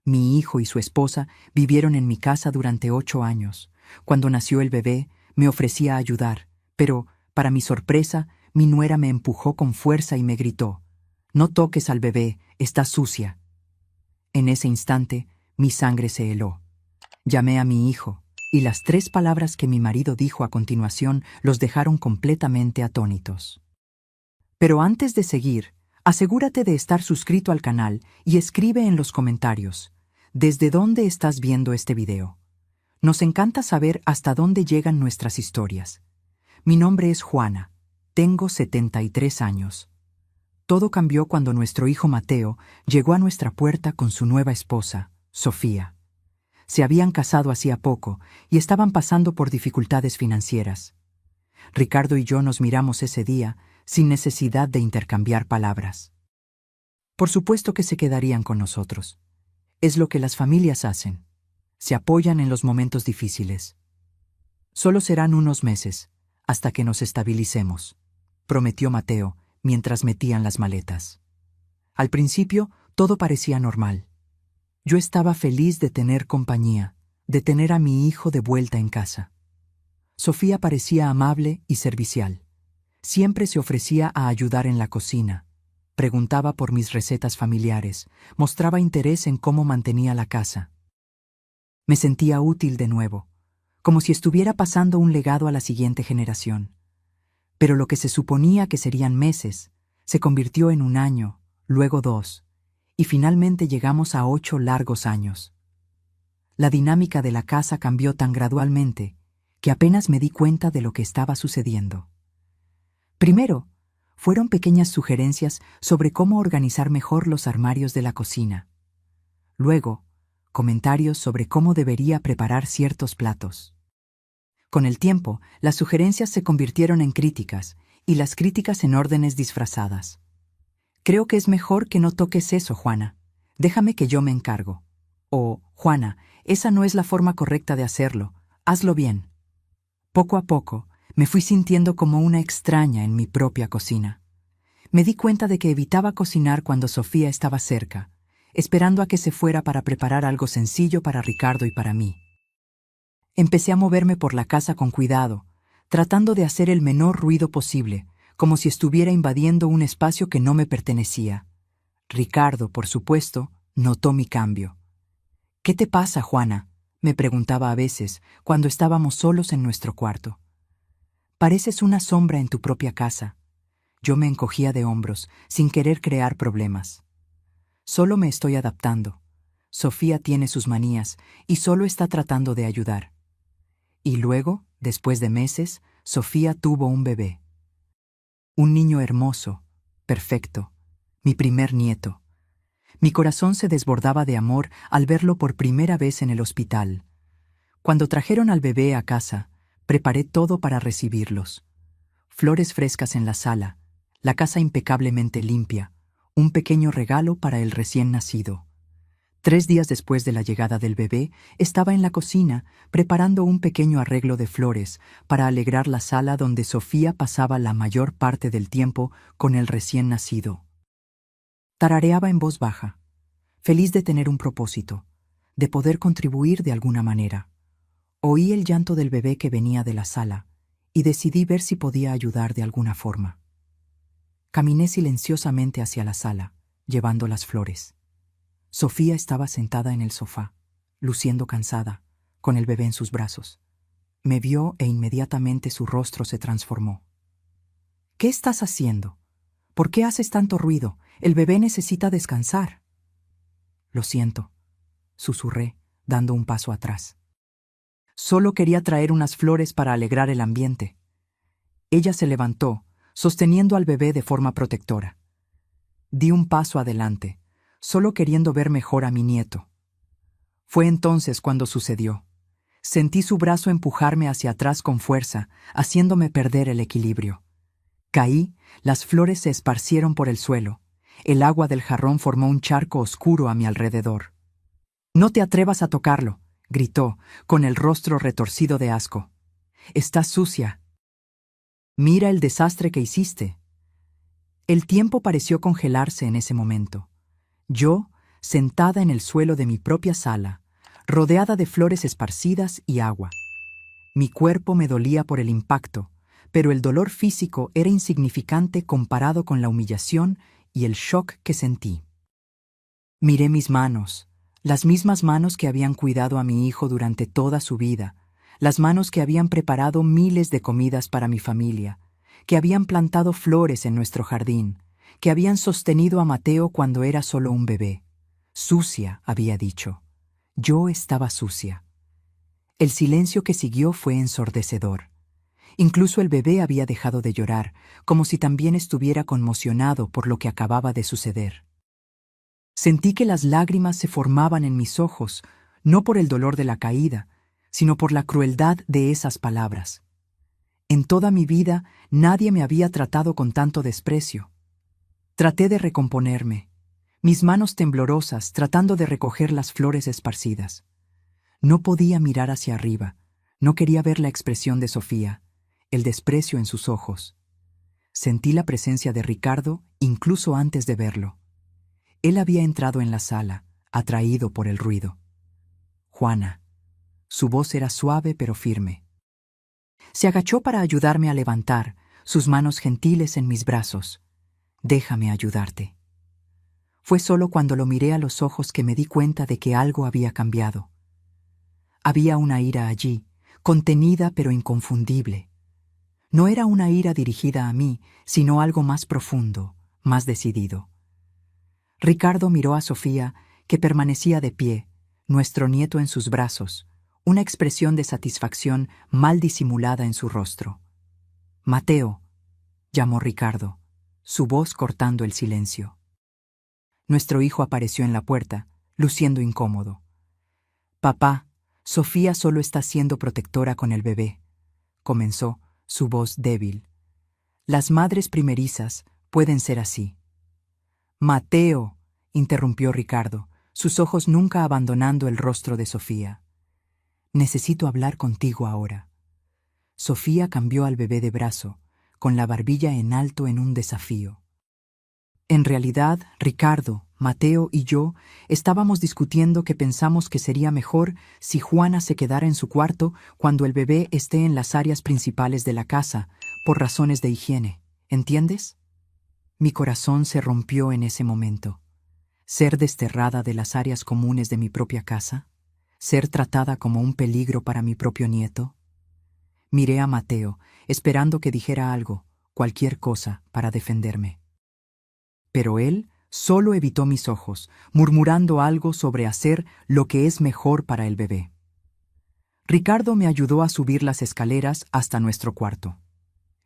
Mi hijo y su esposa vivieron en mi casa durante 8 años. Cuando nació el bebé, me ofrecía ayudar, pero, para mi sorpresa, mi nuera me empujó con fuerza y me gritó: «No toques al bebé, está sucia». En ese instante, mi sangre se heló. Llamé a mi hijo, y las 3 palabras que mi marido dijo a continuación los dejaron completamente atónitos. Pero antes de seguir, asegúrate de estar suscrito al canal y escribe en los comentarios ¿desde dónde estás viendo este video? Nos encanta saber hasta dónde llegan nuestras historias. Mi nombre es Juana. Tengo 73 años. Todo cambió cuando nuestro hijo Mateo llegó a nuestra puerta con su nueva esposa, Sofía. Se habían casado hacía poco y estaban pasando por dificultades financieras. Ricardo y yo nos miramos ese día sin necesidad de intercambiar palabras. Por supuesto que se quedarían con nosotros. Es lo que las familias hacen. Se apoyan en los momentos difíciles. Solo serán unos meses, hasta que nos estabilicemos, prometió Mateo mientras metían las maletas. Al principio, todo parecía normal. Yo estaba feliz de tener compañía, de tener a mi hijo de vuelta en casa. Sofía parecía amable y servicial. Siempre se ofrecía a ayudar en la cocina. Preguntaba por mis recetas familiares, mostraba interés en cómo mantenía la casa. Me sentía útil de nuevo, como si estuviera pasando un legado a la siguiente generación. Pero lo que se suponía que serían meses, se convirtió en 1 año, luego 2, y finalmente llegamos a 8 largos años. La dinámica de la casa cambió tan gradualmente que apenas me di cuenta de lo que estaba sucediendo. Primero, fueron pequeñas sugerencias sobre cómo organizar mejor los armarios de la cocina. Luego, comentarios sobre cómo debería preparar ciertos platos. Con el tiempo, las sugerencias se convirtieron en críticas, y las críticas en órdenes disfrazadas. «Creo que es mejor que no toques eso, Juana. Déjame que yo me encargo». O, «Juana, esa no es la forma correcta de hacerlo. Hazlo bien». Poco a poco, me fui sintiendo como una extraña en mi propia cocina. Me di cuenta de que evitaba cocinar cuando Sofía estaba cerca, esperando a que se fuera para preparar algo sencillo para Ricardo y para mí. Empecé a moverme por la casa con cuidado, tratando de hacer el menor ruido posible, como si estuviera invadiendo un espacio que no me pertenecía. Ricardo, por supuesto, notó mi cambio. «¿Qué te pasa, Juana?», me preguntaba a veces, cuando estábamos solos en nuestro cuarto. «Pareces una sombra en tu propia casa». Yo me encogía de hombros, sin querer crear problemas. «Solo me estoy adaptando. Sofía tiene sus manías y solo está tratando de ayudar». Y luego, después de meses, Sofía tuvo un bebé. Un niño hermoso, perfecto, mi primer nieto. Mi corazón se desbordaba de amor al verlo por primera vez en el hospital. Cuando trajeron al bebé a casa, preparé todo para recibirlos. Flores frescas en la sala, la casa impecablemente limpia, un pequeño regalo para el recién nacido. 3 días después de la llegada del bebé, estaba en la cocina preparando un pequeño arreglo de flores para alegrar la sala donde Sofía pasaba la mayor parte del tiempo con el recién nacido. Tarareaba en voz baja, feliz de tener un propósito, de poder contribuir de alguna manera. Oí el llanto del bebé que venía de la sala y decidí ver si podía ayudar de alguna forma. Caminé silenciosamente hacia la sala, llevando las flores. Sofía estaba sentada en el sofá, luciendo cansada, con el bebé en sus brazos. Me vio e inmediatamente su rostro se transformó. «¿Qué estás haciendo? ¿Por qué haces tanto ruido? El bebé necesita descansar». «Lo siento», susurré, dando un paso atrás. «Solo quería traer unas flores para alegrar el ambiente». Ella se levantó, sosteniendo al bebé de forma protectora. Di un paso adelante, solo queriendo ver mejor a mi nieto. Fue entonces cuando sucedió. Sentí su brazo empujarme hacia atrás con fuerza, haciéndome perder el equilibrio. Caí, las flores se esparcieron por el suelo. El agua del jarrón formó un charco oscuro a mi alrededor. «No te atrevas a tocarlo», gritó, con el rostro retorcido de asco. «Estás sucia. Mira el desastre que hiciste». El tiempo pareció congelarse en ese momento. Yo, sentada en el suelo de mi propia sala, rodeada de flores esparcidas y agua. Mi cuerpo me dolía por el impacto, pero el dolor físico era insignificante comparado con la humillación y el shock que sentí. Miré mis manos, las mismas manos que habían cuidado a mi hijo durante toda su vida, las manos que habían preparado miles de comidas para mi familia, que habían plantado flores en nuestro jardín, que habían sostenido a Mateo cuando era solo un bebé. Sucia, había dicho. Yo estaba sucia. El silencio que siguió fue ensordecedor. Incluso el bebé había dejado de llorar, como si también estuviera conmocionado por lo que acababa de suceder. Sentí que las lágrimas se formaban en mis ojos, no por el dolor de la caída, sino por la crueldad de esas palabras. En toda mi vida nadie me había tratado con tanto desprecio. Traté de recomponerme, mis manos temblorosas tratando de recoger las flores esparcidas. No podía mirar hacia arriba, no quería ver la expresión de Sofía, el desprecio en sus ojos. Sentí la presencia de Ricardo incluso antes de verlo. Él había entrado en la sala, atraído por el ruido. Juana. Su voz era suave pero firme. Se agachó para ayudarme a levantar, sus manos gentiles en mis brazos. Déjame ayudarte. Fue solo cuando lo miré a los ojos que me di cuenta de que algo había cambiado. Había una ira allí, contenida pero inconfundible. No era una ira dirigida a mí, sino algo más profundo, más decidido. Ricardo miró a Sofía, que permanecía de pie, nuestro nieto en sus brazos, una expresión de satisfacción mal disimulada en su rostro. «Mateo», llamó Ricardo, su voz cortando el silencio. Nuestro hijo apareció en la puerta, luciendo incómodo. «Papá, Sofía solo está siendo protectora con el bebé», comenzó, su voz débil. «Las madres primerizas pueden ser así». «Mateo», interrumpió Ricardo, sus ojos nunca abandonando el rostro de Sofía. «Necesito hablar contigo ahora». Sofía cambió al bebé de brazo, con la barbilla en alto en un desafío. En realidad, Ricardo, Mateo y yo estábamos discutiendo que pensamos que sería mejor si Juana se quedara en su cuarto cuando el bebé esté en las áreas principales de la casa, por razones de higiene. ¿Entiendes? Mi corazón se rompió en ese momento. Ser desterrada de las áreas comunes de mi propia casa, ser tratada como un peligro para mi propio nieto. Miré a Mateo, esperando que dijera algo, cualquier cosa, para defenderme. Pero él solo evitó mis ojos, murmurando algo sobre hacer lo que es mejor para el bebé. Ricardo me ayudó a subir las escaleras hasta nuestro cuarto.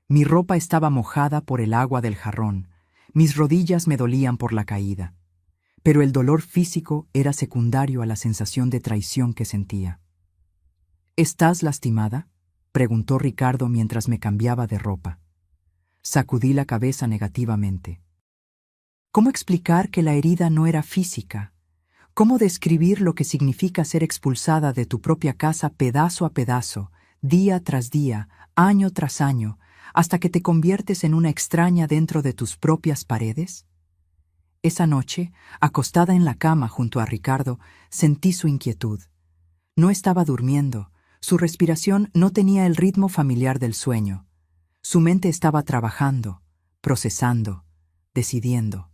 Mi ropa estaba mojada por el agua del jarrón, mis rodillas me dolían por la caída, pero el dolor físico era secundario a la sensación de traición que sentía. «¿Estás lastimada?», preguntó Ricardo mientras me cambiaba de ropa. Sacudí la cabeza negativamente. ¿Cómo explicar que la herida no era física? ¿Cómo describir lo que significa ser expulsada de tu propia casa pedazo a pedazo, día tras día, año tras año, hasta que te conviertes en una extraña dentro de tus propias paredes? Esa noche, acostada en la cama junto a Ricardo, sentí su inquietud. No estaba durmiendo, su respiración no tenía el ritmo familiar del sueño. Su mente estaba trabajando, procesando, decidiendo.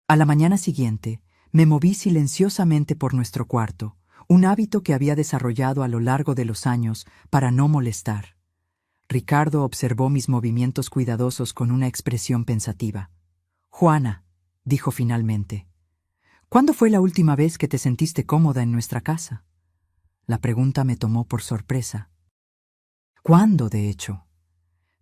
A la mañana siguiente, me moví silenciosamente por nuestro cuarto, un hábito que había desarrollado a lo largo de los años para no molestar. Ricardo observó mis movimientos cuidadosos con una expresión pensativa. «Juana», dijo finalmente, «¿cuándo fue la última vez que te sentiste cómoda en nuestra casa?» La pregunta me tomó por sorpresa. ¿Cuándo, de hecho?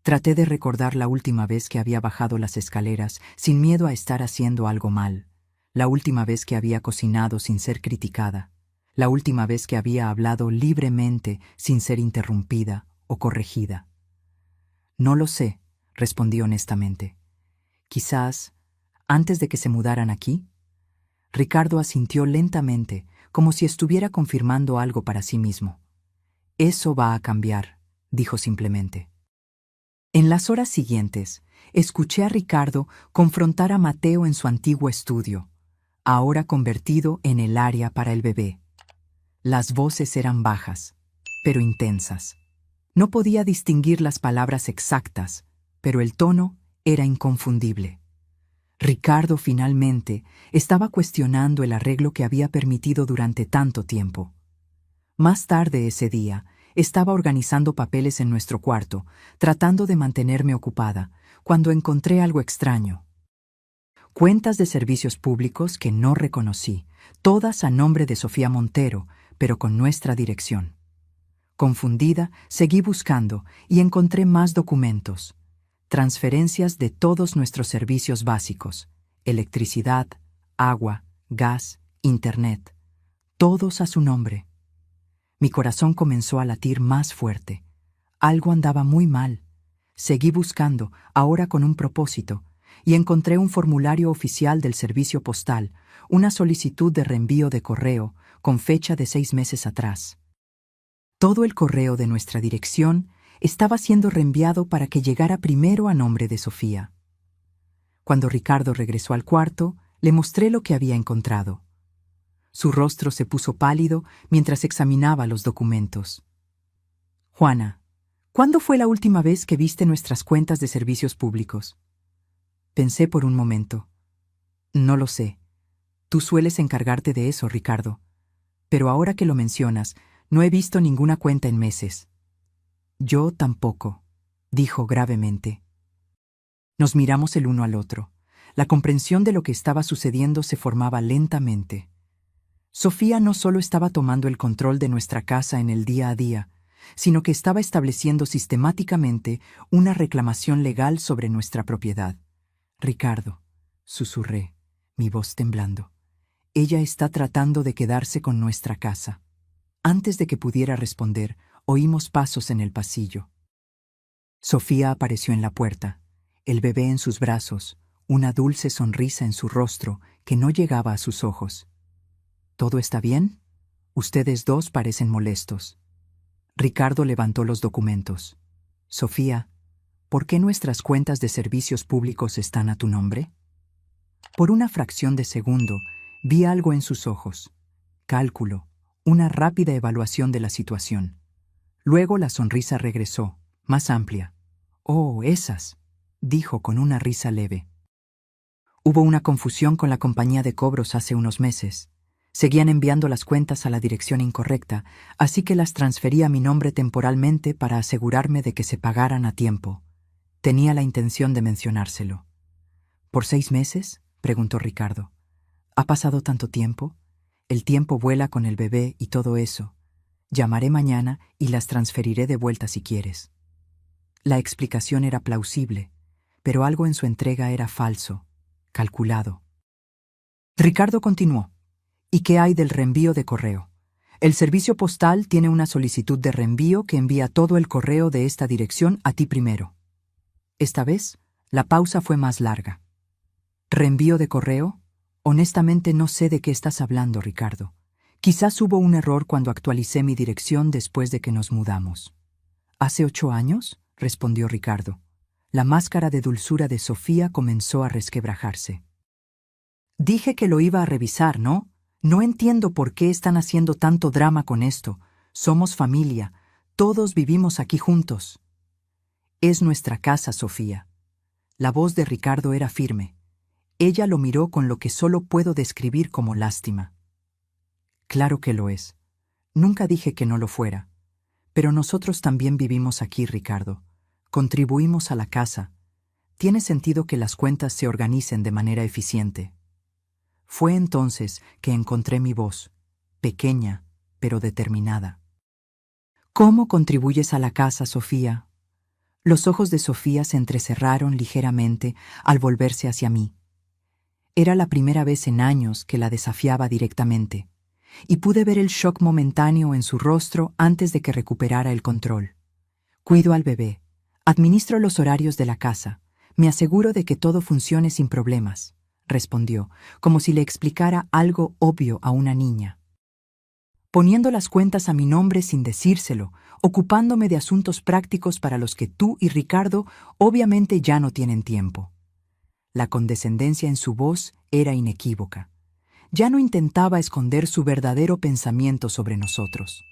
Traté de recordar la última vez que había bajado las escaleras sin miedo a estar haciendo algo mal, la última vez que había cocinado sin ser criticada, la última vez que había hablado libremente sin ser interrumpida o corregida. «No lo sé», respondí honestamente. «Quizás antes de que se mudaran aquí». Ricardo asintió lentamente, como si estuviera confirmando algo para sí mismo. «Eso va a cambiar», dijo simplemente. En las horas siguientes, escuché a Ricardo confrontar a Mateo en su antiguo estudio. ahora convertido en el área para el bebé. Las voces eran bajas, pero intensas. No podía distinguir las palabras exactas, pero el tono era inconfundible. Ricardo finalmente estaba cuestionando el arreglo que había permitido durante tanto tiempo. Más tarde ese día, estaba organizando papeles en nuestro cuarto, tratando de mantenerme ocupada, cuando encontré algo extraño. Cuentas de servicios públicos que no reconocí, todas a nombre de Sofía Montero, pero con nuestra dirección. Confundida, seguí buscando y encontré más documentos. Transferencias de todos nuestros servicios básicos: electricidad, agua, gas, internet, todos a su nombre. Mi corazón comenzó a latir más fuerte. Algo andaba muy mal. Seguí buscando, ahora con un propósito, y encontré un formulario oficial del servicio postal, una solicitud de reenvío de correo, con fecha de 6 meses atrás. Todo el correo de nuestra dirección estaba siendo reenviado para que llegara primero a nombre de Sofía. Cuando Ricardo regresó al cuarto, le mostré lo que había encontrado. Su rostro se puso pálido mientras examinaba los documentos. «Juana, ¿cuándo fue la última vez que viste nuestras cuentas de servicios públicos?» Pensé por un momento. «No lo sé. Tú sueles encargarte de eso, Ricardo. Pero ahora que lo mencionas, no he visto ninguna cuenta en meses». «Yo tampoco», dijo gravemente. Nos miramos el uno al otro. La comprensión de lo que estaba sucediendo se formaba lentamente. Sofía no solo estaba tomando el control de nuestra casa en el día a día, sino que estaba estableciendo sistemáticamente una reclamación legal sobre nuestra propiedad. «Ricardo», susurré, mi voz temblando, «ella está tratando de quedarse con nuestra casa». Antes de que pudiera responder, oímos pasos en el pasillo. Sofía apareció en la puerta, el bebé en sus brazos, una dulce sonrisa en su rostro que no llegaba a sus ojos. «¿Todo está bien? Ustedes dos parecen molestos». Ricardo levantó los documentos. «Sofía, ¿por qué nuestras cuentas de servicios públicos están a tu nombre?» Por una fracción de segundo, vi algo en sus ojos. Cálculo, una rápida evaluación de la situación. Luego la sonrisa regresó, más amplia. «Oh, esas», dijo con una risa leve. «Hubo una confusión con la compañía de cobros hace unos meses. Seguían enviando las cuentas a la dirección incorrecta, así que las transferí a mi nombre temporalmente para asegurarme de que se pagaran a tiempo. Tenía la intención de mencionárselo». «¿Por 6 meses?» preguntó Ricardo. «¿Ha pasado tanto tiempo? El tiempo vuela con el bebé y todo eso. Llamaré mañana y las transferiré de vuelta si quieres». La explicación era plausible, pero algo en su entrega era falso, calculado. Ricardo continuó. «¿Y qué hay del reenvío de correo? El servicio postal tiene una solicitud de reenvío que envía todo el correo de esta dirección a ti primero». Esta vez, la pausa fue más larga. «¿Reenvío de correo? Honestamente no sé de qué estás hablando, Ricardo. Quizás hubo un error cuando actualicé mi dirección después de que nos mudamos». «¿Hace 8 años?» respondió Ricardo. La máscara de dulzura de Sofía comenzó a resquebrajarse. «Dije que lo iba a revisar, ¿no? No entiendo por qué están haciendo tanto drama con esto. Somos familia. Todos vivimos aquí juntos». «Es nuestra casa, Sofía». La voz de Ricardo era firme. Ella lo miró con lo que solo puedo describir como lástima. «Claro que lo es. Nunca dije que no lo fuera. Pero nosotros también vivimos aquí, Ricardo. Contribuimos a la casa. Tiene sentido que las cuentas se organicen de manera eficiente». Fue entonces que encontré mi voz, pequeña, pero determinada. «¿Cómo contribuyes a la casa, Sofía?» Los ojos de Sofía se entrecerraron ligeramente al volverse hacia mí. Era la primera vez en años que la desafiaba directamente, y pude ver el shock momentáneo en su rostro antes de que recuperara el control. «Cuido al bebé, administro los horarios de la casa, me aseguro de que todo funcione sin problemas», respondió, como si le explicara algo obvio a una niña. «Poniendo las cuentas a mi nombre sin decírselo, ocupándome de asuntos prácticos para los que tú y Ricardo obviamente ya no tienen tiempo». La condescendencia en su voz era inequívoca. Ya no intentaba esconder su verdadero pensamiento sobre nosotros.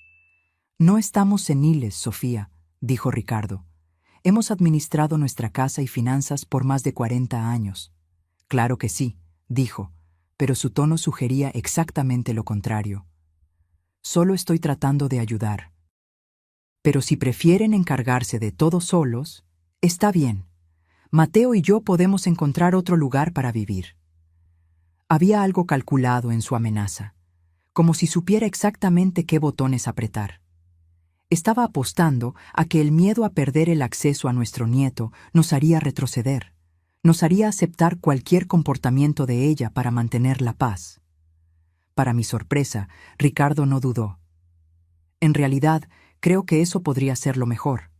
No estamos seniles, Sofía, dijo Ricardo. Hemos administrado nuestra casa y finanzas por más de 40 años. Claro que sí, dijo, pero su tono sugería exactamente lo contrario. Solo estoy tratando de ayudar. Pero si prefieren encargarse de todo solos, está bien. Mateo y yo podemos encontrar otro lugar para vivir. Había algo calculado en su amenaza, como si supiera exactamente qué botones apretar. Estaba apostando a que el miedo a perder el acceso a nuestro nieto nos haría retroceder, nos haría aceptar cualquier comportamiento de ella para mantener la paz. Para mi sorpresa, Ricardo no dudó. En realidad, creo que eso podría ser lo mejor.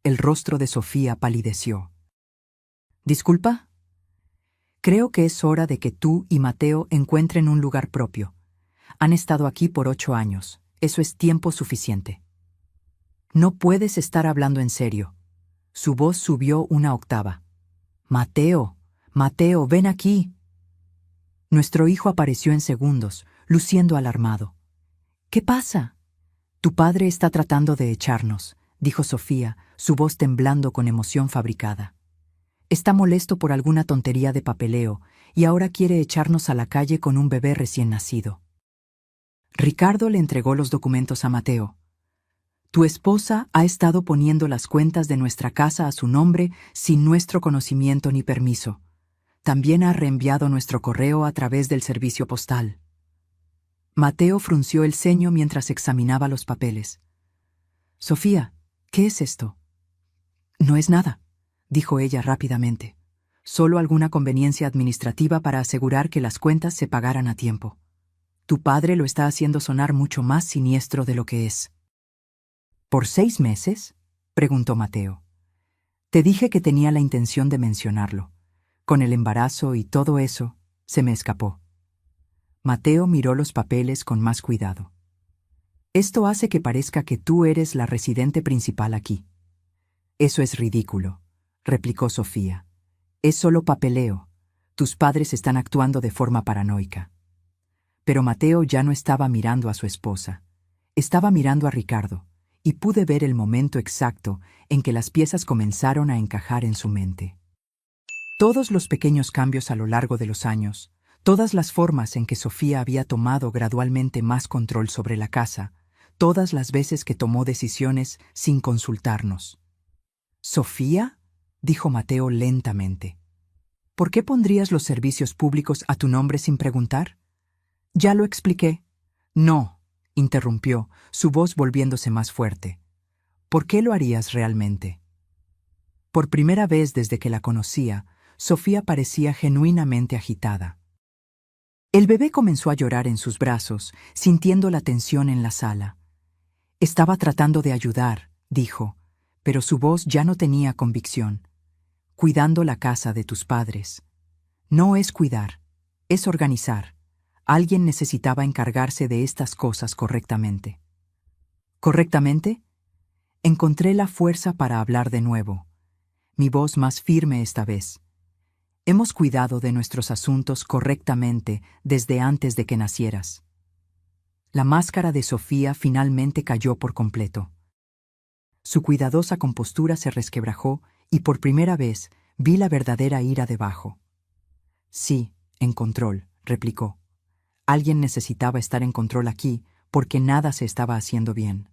El rostro de Sofía palideció. ¿Disculpa? Creo que es hora de que tú y Mateo encuentren un lugar propio. Han estado aquí por 8 años. Eso es tiempo suficiente. No puedes estar hablando en serio. Su voz subió una octava. Mateo, Mateo, ven aquí. Nuestro hijo apareció en segundos, luciendo alarmado. ¿Qué pasa? Tu padre está tratando de echarnos, dijo Sofía, su voz temblando con emoción fabricada. Está molesto por alguna tontería de papeleo y ahora quiere echarnos a la calle con un bebé recién nacido. Ricardo le entregó los documentos a Mateo. Tu esposa ha estado poniendo las cuentas de nuestra casa a su nombre sin nuestro conocimiento ni permiso. También ha reenviado nuestro correo a través del servicio postal. Mateo frunció el ceño mientras examinaba los papeles. Sofía, ¿qué es esto? No es nada, dijo ella rápidamente. Solo alguna conveniencia administrativa para asegurar que las cuentas se pagaran a tiempo. Tu padre lo está haciendo sonar mucho más siniestro de lo que es. ¿Por 6 meses? Preguntó Mateo. Te dije que tenía la intención de mencionarlo. Con el embarazo y todo eso, se me escapó. Mateo miró los papeles con más cuidado. Esto hace que parezca que tú eres la residente principal aquí. Eso es ridículo, replicó Sofía. Es solo papeleo. Tus padres están actuando de forma paranoica. Pero Mateo ya no estaba mirando a su esposa. Estaba mirando a Ricardo, y pude ver el momento exacto en que las piezas comenzaron a encajar en su mente. Todos los pequeños cambios a lo largo de los años, todas las formas en que Sofía había tomado gradualmente más control sobre la casa, todas las veces que tomó decisiones sin consultarnos. ¿Sofía? Dijo Mateo lentamente. ¿Por qué pondrías los servicios públicos a tu nombre sin preguntar? Ya lo expliqué. No, interrumpió, su voz volviéndose más fuerte. ¿Por qué lo harías realmente? Por primera vez desde que la conocía, Sofía parecía genuinamente agitada. El bebé comenzó a llorar en sus brazos, sintiendo la tensión en la sala. Estaba tratando de ayudar, dijo, pero su voz ya no tenía convicción. Cuidando la casa de tus padres. No es cuidar, es organizar. Alguien necesitaba encargarse de estas cosas correctamente. ¿Correctamente? Encontré la fuerza para hablar de nuevo. Mi voz más firme esta vez. Hemos cuidado de nuestros asuntos correctamente desde antes de que nacieras. La máscara de Sofía finalmente cayó por completo. Su cuidadosa compostura se resquebrajó y por primera vez vi la verdadera ira debajo. Sí, en control, replicó. Alguien necesitaba estar en control aquí porque nada se estaba haciendo bien.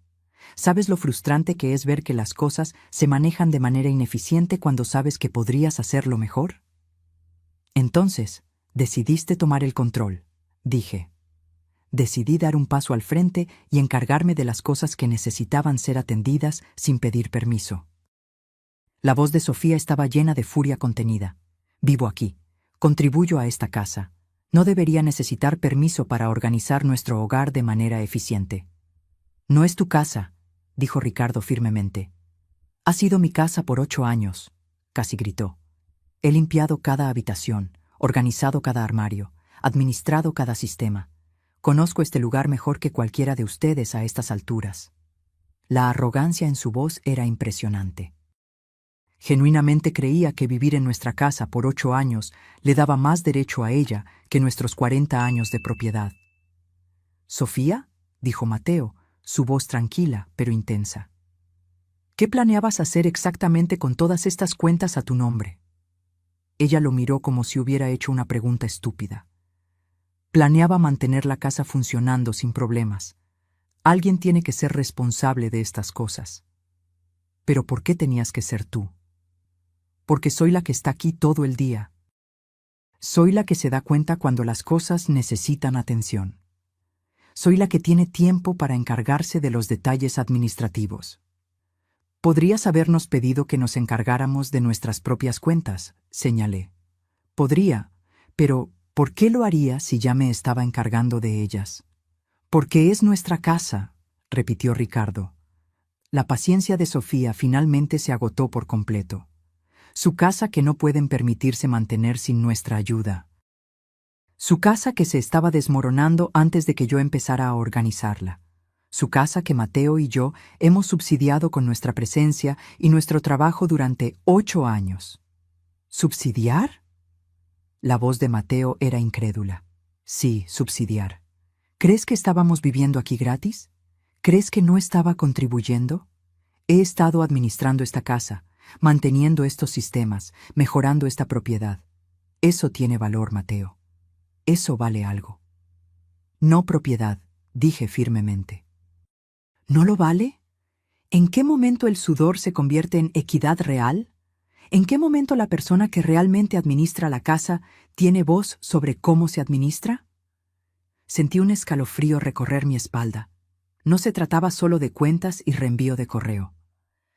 ¿Sabes lo frustrante que es ver que las cosas se manejan de manera ineficiente cuando sabes que podrías hacerlo mejor? Entonces, decidiste tomar el control, dije. Decidí dar un paso al frente y encargarme de las cosas que necesitaban ser atendidas sin pedir permiso. La voz de Sofía estaba llena de furia contenida. Vivo aquí. Contribuyo a esta casa. No debería necesitar permiso para organizar nuestro hogar de manera eficiente. No es tu casa, dijo Ricardo firmemente. Ha sido mi casa por 8 años, casi gritó. He limpiado cada habitación, organizado cada armario, administrado cada sistema. Conozco este lugar mejor que cualquiera de ustedes a estas alturas. La arrogancia en su voz era impresionante. Genuinamente creía que vivir en nuestra casa por 8 años le daba más derecho a ella que nuestros 40 años de propiedad. «¿Sofía?», dijo Mateo, su voz tranquila pero intensa. «¿Qué planeabas hacer exactamente con todas estas cuentas a tu nombre?». Ella lo miró como si hubiera hecho una pregunta estúpida. «Planeaba mantener la casa funcionando sin problemas. Alguien tiene que ser responsable de estas cosas». «¿Pero por qué tenías que ser tú?». «Porque soy la que está aquí todo el día. Soy la que se da cuenta cuando las cosas necesitan atención. Soy la que tiene tiempo para encargarse de los detalles administrativos». «Podrías habernos pedido que nos encargáramos de nuestras propias cuentas», señalé. «Podría, pero ¿por qué lo haría si ya me estaba encargando de ellas?». «Porque es nuestra casa», repitió Ricardo. La paciencia de Sofía finalmente se agotó por completo. Su casa que no pueden permitirse mantener sin nuestra ayuda. Su casa que se estaba desmoronando antes de que yo empezara a organizarla. Su casa que Mateo y yo hemos subsidiado con nuestra presencia y nuestro trabajo durante 8 años. ¿Subsidiar? La voz de Mateo era incrédula. Sí, subsidiar. ¿Crees que estábamos viviendo aquí gratis? ¿Crees que no estaba contribuyendo? He estado administrando esta casa, manteniendo estos sistemas, mejorando esta propiedad. Eso tiene valor, Mateo. Eso vale algo. No propiedad, dije firmemente. ¿No lo vale? ¿En qué momento el sudor se convierte en equidad real? ¿En qué momento la persona que realmente administra la casa tiene voz sobre cómo se administra? Sentí un escalofrío recorrer mi espalda. No se trataba solo de cuentas y reenvío de correo.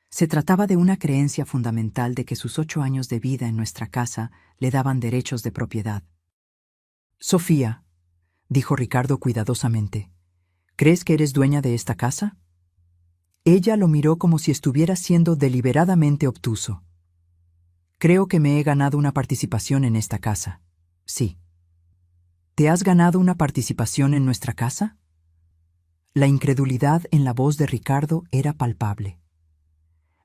Se trataba de una creencia fundamental de que sus 8 años de vida en nuestra casa le daban derechos de propiedad. «Sofía», dijo Ricardo cuidadosamente, «¿crees que eres dueña de esta casa?». Ella lo miró como si estuviera siendo deliberadamente obtuso. «Creo que me he ganado una participación en esta casa. Sí». «¿Te has ganado una participación en nuestra casa?». La incredulidad en la voz de Ricardo era palpable.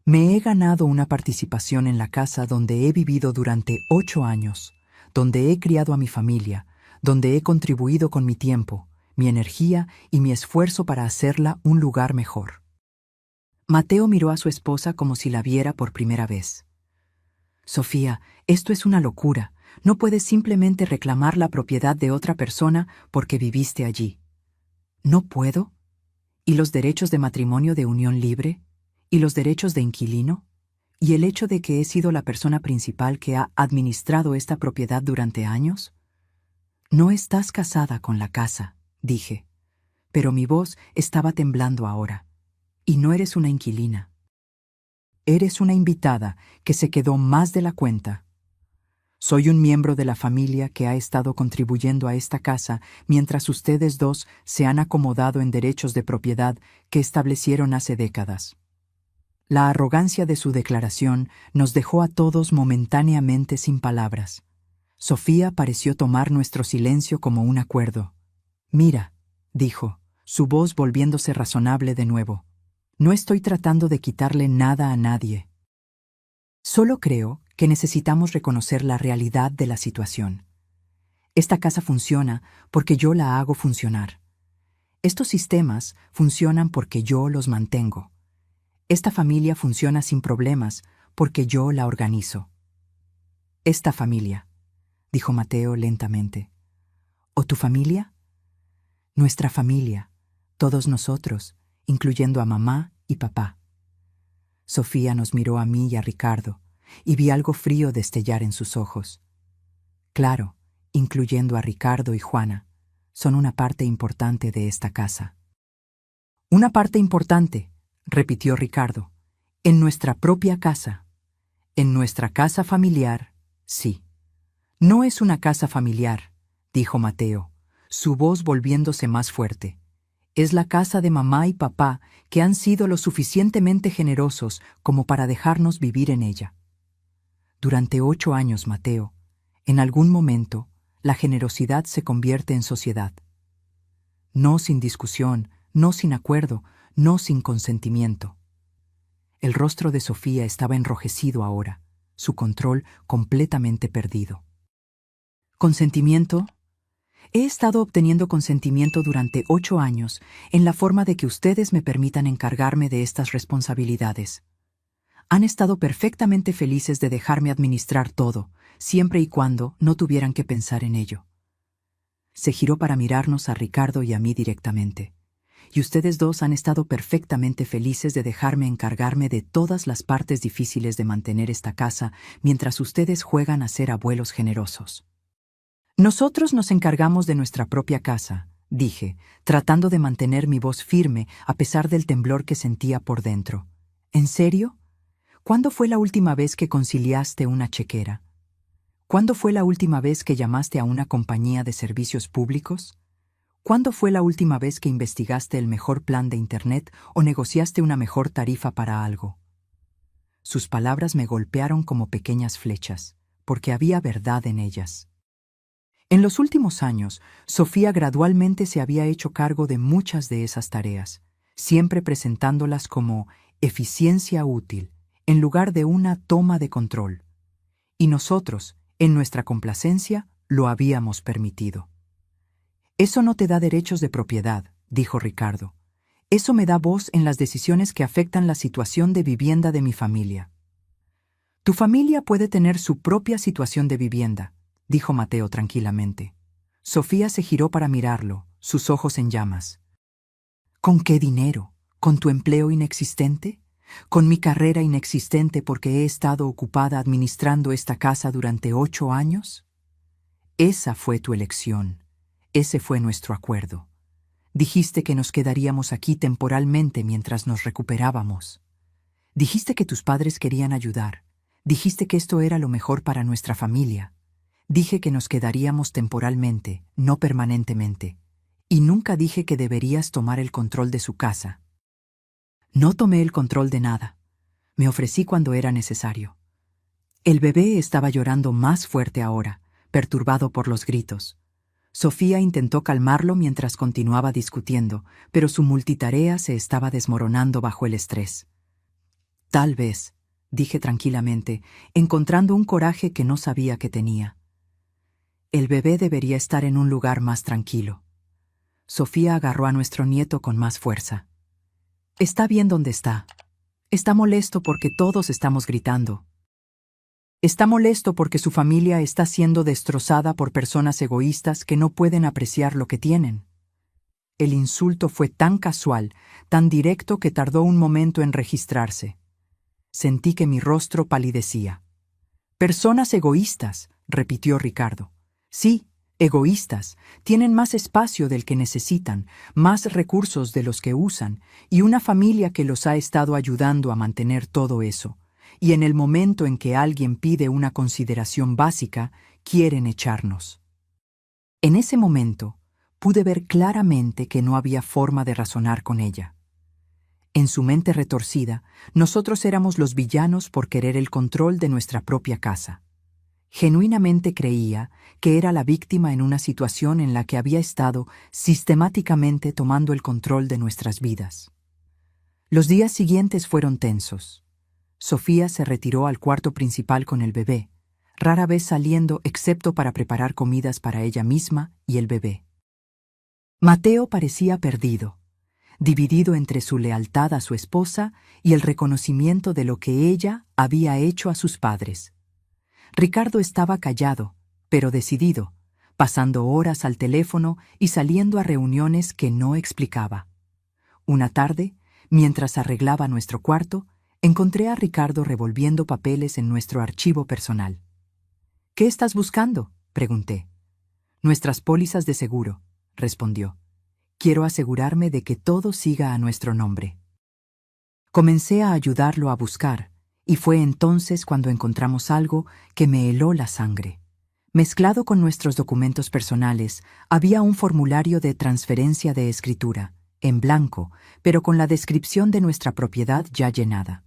«Me he ganado una participación en la casa donde he vivido durante 8 años, donde he criado a mi familia, donde he contribuido con mi tiempo, mi energía y mi esfuerzo para hacerla un lugar mejor». Mateo miró a su esposa como si la viera por primera vez. «Sofía, esto es una locura. No puedes simplemente reclamar la propiedad de otra persona porque viviste allí». «¿No puedo? ¿Y los derechos de matrimonio de unión libre? ¿Y los derechos de inquilino? ¿Y el hecho de que he sido la persona principal que ha administrado esta propiedad durante años?». «No estás casada con la casa», dije, pero mi voz estaba temblando ahora. «Y no eres una inquilina. Eres una invitada que se quedó más de la cuenta. Soy un miembro de la familia que ha estado contribuyendo a esta casa mientras ustedes dos se han acomodado en derechos de propiedad que establecieron hace décadas». La arrogancia de su declaración nos dejó a todos momentáneamente sin palabras. Sofía pareció tomar nuestro silencio como un acuerdo. «Mira», dijo, su voz volviéndose razonable de nuevo, «no estoy tratando de quitarle nada a nadie. Solo creo que necesitamos reconocer la realidad de la situación. Esta casa funciona porque yo la hago funcionar. Estos sistemas funcionan porque yo los mantengo. Esta familia funciona sin problemas porque yo la organizo». «Esta familia», dijo Mateo lentamente. «¿O tu familia?». «Nuestra familia, todos nosotros, incluyendo a mamá y papá». Sofía nos miró a mí y a Ricardo, y vi algo frío destellar en sus ojos. «Claro, incluyendo a Ricardo y Juana, son una parte importante de esta casa». «Una parte importante», repitió Ricardo, «en nuestra propia casa. En nuestra casa familiar, sí». «No es una casa familiar», dijo Mateo, su voz volviéndose más fuerte. «Es la casa de mamá y papá que han sido lo suficientemente generosos como para dejarnos vivir en ella. Durante 8 años, Mateo, en algún momento, la generosidad se convierte en sociedad. No sin discusión, no sin acuerdo, no sin consentimiento. El rostro de Sofía estaba enrojecido ahora, su control completamente perdido. ¿Consentimiento? He estado obteniendo consentimiento durante 8 años en la forma de que ustedes me permitan encargarme de estas responsabilidades. Han estado perfectamente felices de dejarme administrar todo, siempre y cuando no tuvieran que pensar en ello. Se giró para mirarnos a Ricardo y a mí directamente. Y ustedes dos han estado perfectamente felices de dejarme encargarme de todas las partes difíciles de mantener esta casa mientras ustedes juegan a ser abuelos generosos. Nosotros nos encargamos de nuestra propia casa, dije, tratando de mantener mi voz firme a pesar del temblor que sentía por dentro. ¿En serio? ¿Cuándo fue la última vez que conciliaste una chequera? ¿Cuándo fue la última vez que llamaste a una compañía de servicios públicos? ¿Cuándo fue la última vez que investigaste el mejor plan de Internet o negociaste una mejor tarifa para algo? Sus palabras me golpearon como pequeñas flechas, porque había verdad en ellas. En los últimos años, Sofía gradualmente se había hecho cargo de muchas de esas tareas, siempre presentándolas como eficiencia útil, en lugar de una toma de control. Y nosotros, en nuestra complacencia, lo habíamos permitido. Eso no te da derechos de propiedad, dijo Ricardo. Eso me da voz en las decisiones que afectan la situación de vivienda de mi familia. Tu familia puede tener su propia situación de vivienda, dijo Mateo tranquilamente. Sofía se giró para mirarlo, sus ojos en llamas. ¿Con qué dinero? ¿Con tu empleo inexistente? ¿Con mi carrera inexistente porque he estado ocupada administrando esta casa durante 8 años? Esa fue tu elección. Ese fue nuestro acuerdo. Dijiste que nos quedaríamos aquí temporalmente mientras nos recuperábamos. Dijiste que tus padres querían ayudar. Dijiste que esto era lo mejor para nuestra familia. Dije que nos quedaríamos temporalmente, no permanentemente. Y nunca dije que deberías tomar el control de su casa. No tomé el control de nada. Me ofrecí cuando era necesario. El bebé estaba llorando más fuerte ahora, perturbado por los gritos. Sofía intentó calmarlo mientras continuaba discutiendo, pero su multitarea se estaba desmoronando bajo el estrés. Tal vez, dije tranquilamente, encontrando un coraje que no sabía que tenía. El bebé debería estar en un lugar más tranquilo. Sofía agarró a nuestro nieto con más fuerza. Está bien donde está. Está molesto porque todos estamos gritando. Está molesto porque su familia está siendo destrozada por personas egoístas que no pueden apreciar lo que tienen. El insulto fue tan casual, tan directo que tardó un momento en registrarse. Sentí que mi rostro palidecía. Personas egoístas, repitió Ricardo. Sí, egoístas, tienen más espacio del que necesitan, más recursos de los que usan, y una familia que los ha estado ayudando a mantener todo eso. Y en el momento en que alguien pide una consideración básica, quieren echarnos. En ese momento, pude ver claramente que no había forma de razonar con ella. En su mente retorcida, nosotros éramos los villanos por querer el control de nuestra propia casa. Genuinamente creía que era la víctima en una situación en la que había estado sistemáticamente tomando el control de nuestras vidas. Los días siguientes fueron tensos. Sofía se retiró al cuarto principal con el bebé, rara vez saliendo excepto para preparar comidas para ella misma y el bebé. Mateo parecía perdido, dividido entre su lealtad a su esposa y el reconocimiento de lo que ella había hecho a sus padres. Ricardo estaba callado, pero decidido, pasando horas al teléfono y saliendo a reuniones que no explicaba. Una tarde, mientras arreglaba nuestro cuarto, encontré a Ricardo revolviendo papeles en nuestro archivo personal. ¿Qué estás buscando?, pregunté. Nuestras pólizas de seguro, respondió. Quiero asegurarme de que todo siga a nuestro nombre. Comencé a ayudarlo a buscar, y fue entonces cuando encontramos algo que me heló la sangre. Mezclado con nuestros documentos personales, había un formulario de transferencia de escritura, en blanco, pero con la descripción de nuestra propiedad ya llenada.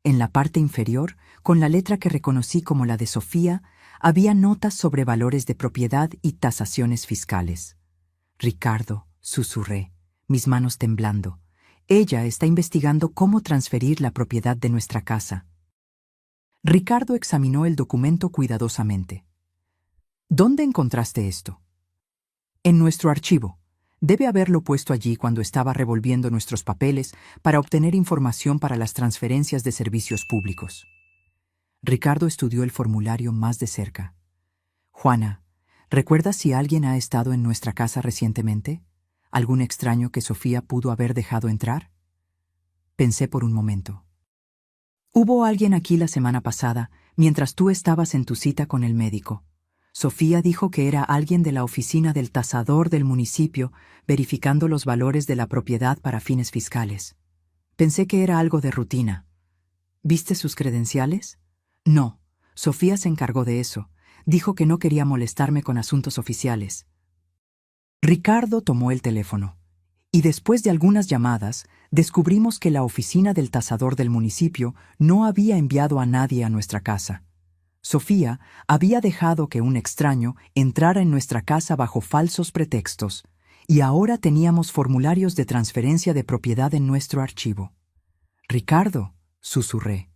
En la parte inferior, con la letra que reconocí como la de Sofía, había notas sobre valores de propiedad y tasaciones fiscales. Ricardo, susurré, mis manos temblando, Ella está investigando cómo transferir la propiedad de nuestra casa. Ricardo examinó el documento cuidadosamente. ¿Dónde encontraste esto? En nuestro archivo. Debe haberlo puesto allí cuando estaba revolviendo nuestros papeles para obtener información para las transferencias de servicios públicos. Ricardo estudió el formulario más de cerca. Juana, ¿recuerdas si alguien ha estado en nuestra casa recientemente? ¿Algún extraño que Sofía pudo haber dejado entrar? Pensé por un momento. Hubo alguien aquí la semana pasada, mientras tú estabas en tu cita con el médico. Sofía dijo que era alguien de la oficina del tasador del municipio, verificando los valores de la propiedad para fines fiscales. Pensé que era algo de rutina. ¿Viste sus credenciales? No, Sofía se encargó de eso. Dijo que no quería molestarme con asuntos oficiales. Ricardo tomó el teléfono, y después de algunas llamadas, descubrimos que la oficina del tasador del municipio no había enviado a nadie a nuestra casa. Sofía había dejado que un extraño entrara en nuestra casa bajo falsos pretextos, y ahora teníamos formularios de transferencia de propiedad en nuestro archivo. Ricardo, susurré,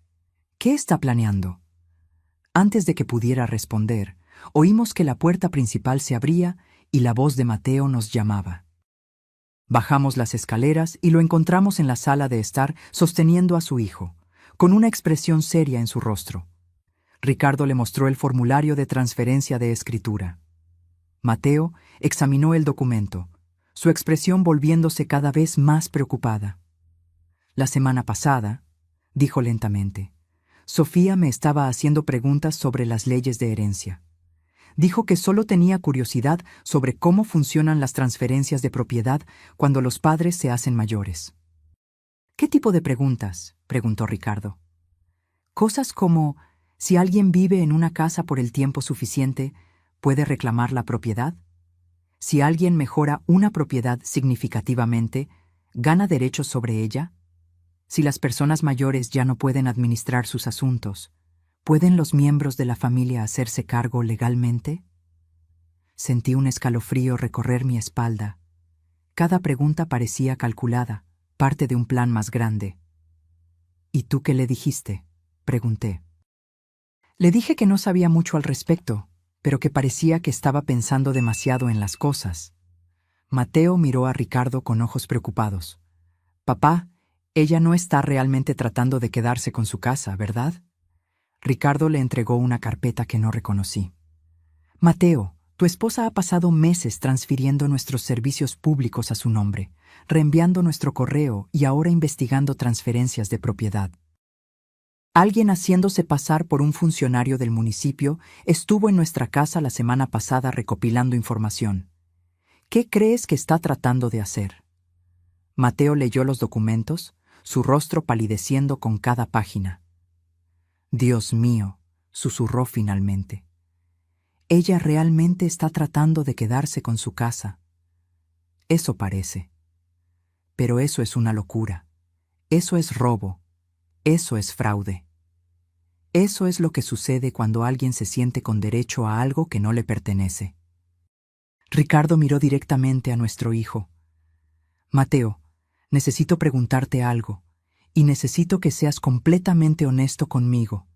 ¿qué está planeando? Antes de que pudiera responder, oímos que la puerta principal se abría y la voz de Mateo nos llamaba. Bajamos las escaleras y lo encontramos en la sala de estar sosteniendo a su hijo, con una expresión seria en su rostro. Ricardo le mostró el formulario de transferencia de escritura. Mateo examinó el documento, su expresión volviéndose cada vez más preocupada. La semana pasada, dijo lentamente, Sofía me estaba haciendo preguntas sobre las leyes de herencia. Dijo que solo tenía curiosidad sobre cómo funcionan las transferencias de propiedad cuando los padres se hacen mayores. ¿Qué tipo de preguntas?, preguntó Ricardo. Cosas como, si alguien vive en una casa por el tiempo suficiente, ¿puede reclamar la propiedad? Si alguien mejora una propiedad significativamente, ¿gana derechos sobre ella? Si las personas mayores ya no pueden administrar sus asuntos, ¿pueden los miembros de la familia hacerse cargo legalmente? Sentí un escalofrío recorrer mi espalda. Cada pregunta parecía calculada, parte de un plan más grande. ¿Y tú qué le dijiste?, pregunté. Le dije que no sabía mucho al respecto, pero que parecía que estaba pensando demasiado en las cosas. Mateo miró a Ricardo con ojos preocupados. «Papá, ella no está realmente tratando de quedarse con su casa, ¿verdad?» Ricardo le entregó una carpeta que no reconocí. «Mateo, tu esposa ha pasado meses transfiriendo nuestros servicios públicos a su nombre, reenviando nuestro correo y ahora investigando transferencias de propiedad. Alguien haciéndose pasar por un funcionario del municipio estuvo en nuestra casa la semana pasada recopilando información. ¿Qué crees que está tratando de hacer?» Mateo leyó los documentos, su rostro palideciendo con cada página. «Dios mío», susurró finalmente. «Ella realmente está tratando de quedarse con su casa. Eso parece. Pero eso es una locura. Eso es robo. Eso es fraude. Eso es lo que sucede cuando alguien se siente con derecho a algo que no le pertenece». Ricardo miró directamente a nuestro hijo. «Mateo, necesito preguntarte algo, y necesito que seas completamente honesto conmigo.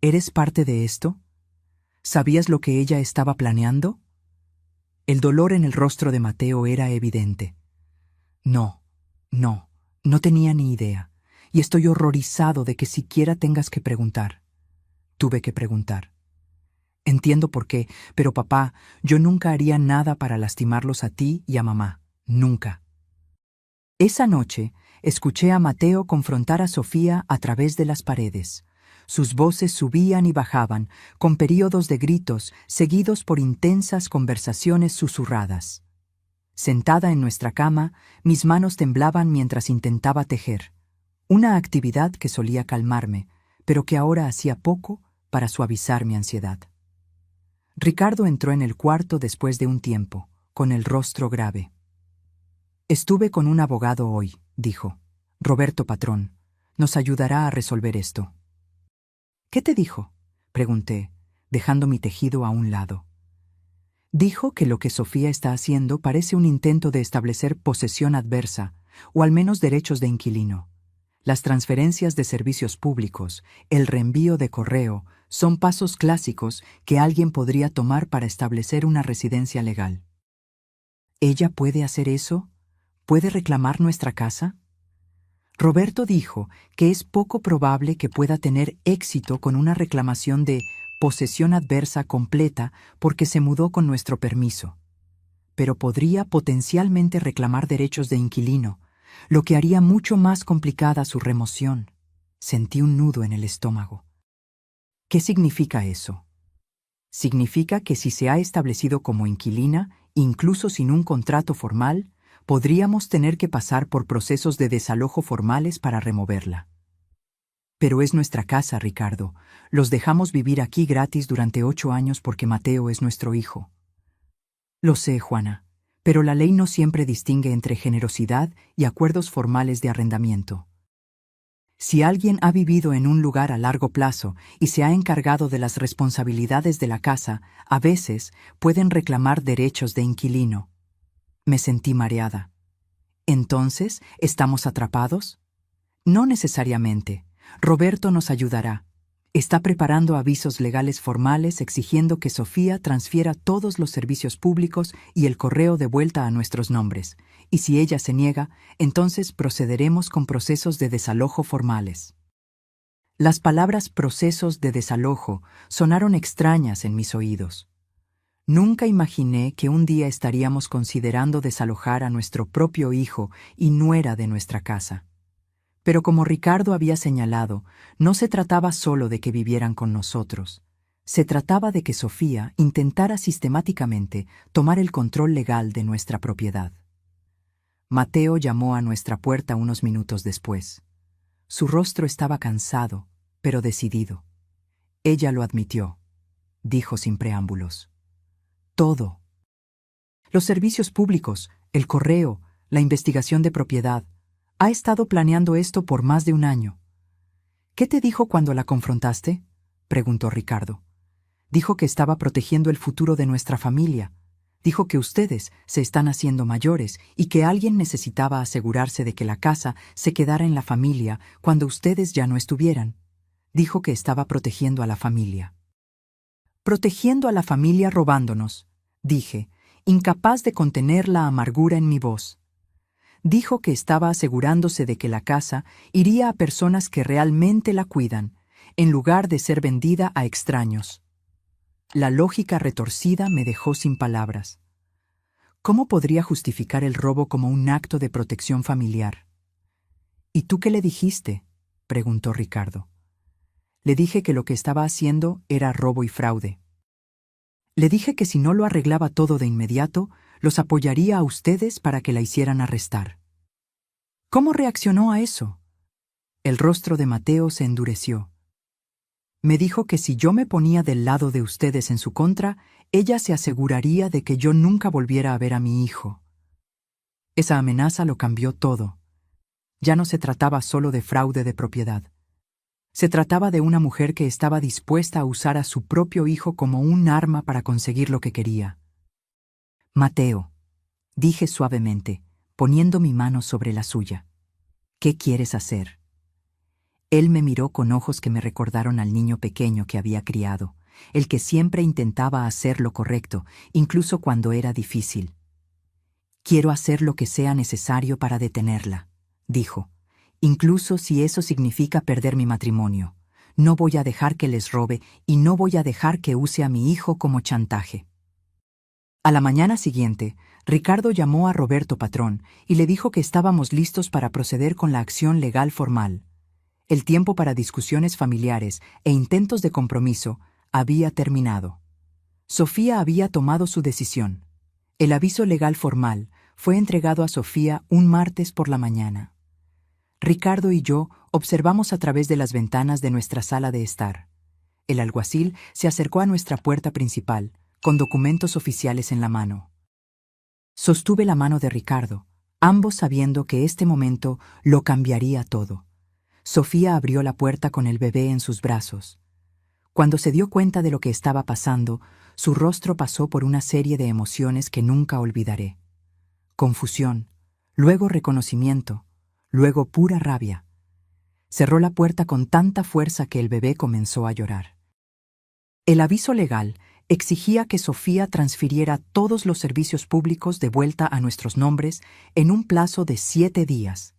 ¿Eres parte de esto? ¿Sabías lo que ella estaba planeando?» El dolor en el rostro de Mateo era evidente. No tenía ni idea, y estoy horrorizado de que siquiera tengas que preguntar. Tuve que preguntar. Entiendo por qué, pero papá, yo nunca haría nada para lastimarlos a ti y a mamá. Nunca. Esa noche, escuché a Mateo confrontar a Sofía a través de las paredes. Sus voces subían y bajaban, con períodos de gritos, seguidos por intensas conversaciones susurradas. Sentada en nuestra cama, mis manos temblaban mientras intentaba tejer, una actividad que solía calmarme, pero que ahora hacía poco para suavizar mi ansiedad. Ricardo entró en el cuarto después de un tiempo, con el rostro grave. «Estuve con un abogado hoy», dijo. «Roberto Patrón. Nos ayudará a resolver esto». «¿Qué te dijo?», pregunté, dejando mi tejido a un lado. «Dijo que lo que Sofía está haciendo parece un intento de establecer posesión adversa, o al menos derechos de inquilino. Las transferencias de servicios públicos, el reenvío de correo, son pasos clásicos que alguien podría tomar para establecer una residencia legal. ¿Ella puede hacer eso? ¿Puede reclamar nuestra casa? Roberto dijo que es poco probable que pueda tener éxito con una reclamación de posesión adversa completa porque se mudó con nuestro permiso, pero podría potencialmente reclamar derechos de inquilino, lo que haría mucho más complicada su remoción. Sentí un nudo en el estómago. ¿Qué significa eso? Significa que si se ha establecido como inquilina, incluso sin un contrato formal, podríamos tener que pasar por procesos de desalojo formales para removerla. Pero es nuestra casa, Ricardo. Los dejamos vivir aquí gratis durante 8 años porque Mateo es nuestro hijo. Lo sé, Juana, pero la ley no siempre distingue entre generosidad y acuerdos formales de arrendamiento. Si alguien ha vivido en un lugar a largo plazo y se ha encargado de las responsabilidades de la casa, a veces pueden reclamar derechos de inquilino. Me sentí mareada. ¿Entonces, estamos atrapados? No necesariamente. Roberto nos ayudará. Está preparando avisos legales formales exigiendo que Sofía transfiera todos los servicios públicos y el correo de vuelta a nuestros nombres. Y si ella se niega, entonces procederemos con procesos de desalojo formales. Las palabras procesos de desalojo sonaron extrañas en mis oídos. Nunca imaginé que un día estaríamos considerando desalojar a nuestro propio hijo y nuera de nuestra casa. Pero como Ricardo había señalado, no se trataba solo de que vivieran con nosotros. Se trataba de que Sofía intentara sistemáticamente tomar el control legal de nuestra propiedad. Mateo llamó a nuestra puerta unos minutos después. Su rostro estaba cansado, pero decidido. Ella lo admitió, dijo sin preámbulos. Todo. Los servicios públicos, el correo, la investigación de propiedad. Ha estado planeando esto por más de un año. ¿Qué te dijo cuando la confrontaste?, preguntó Ricardo. Dijo que estaba protegiendo el futuro de nuestra familia. Dijo que ustedes se están haciendo mayores y que alguien necesitaba asegurarse de que la casa se quedara en la familia cuando ustedes ya no estuvieran. Dijo que estaba protegiendo a la familia. Protegiendo a la familia robándonos, dije, incapaz de contener la amargura en mi voz. Dijo que estaba asegurándose de que la casa iría a personas que realmente la cuidan, en lugar de ser vendida a extraños. La lógica retorcida me dejó sin palabras. ¿Cómo podría justificar el robo como un acto de protección familiar? ¿Y tú qué le dijiste?, preguntó Ricardo. Le dije que lo que estaba haciendo era robo y fraude. Le dije que si no lo arreglaba todo de inmediato, los apoyaría a ustedes para que la hicieran arrestar. ¿Cómo reaccionó a eso? El rostro de Mateo se endureció. Me dijo que si yo me ponía del lado de ustedes en su contra, ella se aseguraría de que yo nunca volviera a ver a mi hijo. Esa amenaza lo cambió todo. Ya no se trataba solo de fraude de propiedad. Se trataba de una mujer que estaba dispuesta a usar a su propio hijo como un arma para conseguir lo que quería. Mateo, dije suavemente, poniendo mi mano sobre la suya. ¿Qué quieres hacer? Él me miró con ojos que me recordaron al niño pequeño que había criado, el que siempre intentaba hacer lo correcto, incluso cuando era difícil. Quiero hacer lo que sea necesario para detenerla, dijo, incluso si eso significa perder mi matrimonio. No voy a dejar que les robe y no voy a dejar que use a mi hijo como chantaje. A la mañana siguiente, Ricardo llamó a Roberto Patrón y le dijo que estábamos listos para proceder con la acción legal formal. El tiempo para discusiones familiares e intentos de compromiso había terminado. Sofía había tomado su decisión. El aviso legal formal fue entregado a Sofía un martes por la mañana. Ricardo y yo observamos a través de las ventanas de nuestra sala de estar. El alguacil se acercó a nuestra puerta principal, con documentos oficiales en la mano. Sostuve la mano de Ricardo, ambos sabiendo que este momento lo cambiaría todo. Sofía abrió la puerta con el bebé en sus brazos. Cuando se dio cuenta de lo que estaba pasando, su rostro pasó por una serie de emociones que nunca olvidaré. Confusión, luego reconocimiento, luego pura rabia. Cerró la puerta con tanta fuerza que el bebé comenzó a llorar. El aviso legal exigía que Sofía transfiriera todos los servicios públicos de vuelta a nuestros nombres en un plazo de 7 días,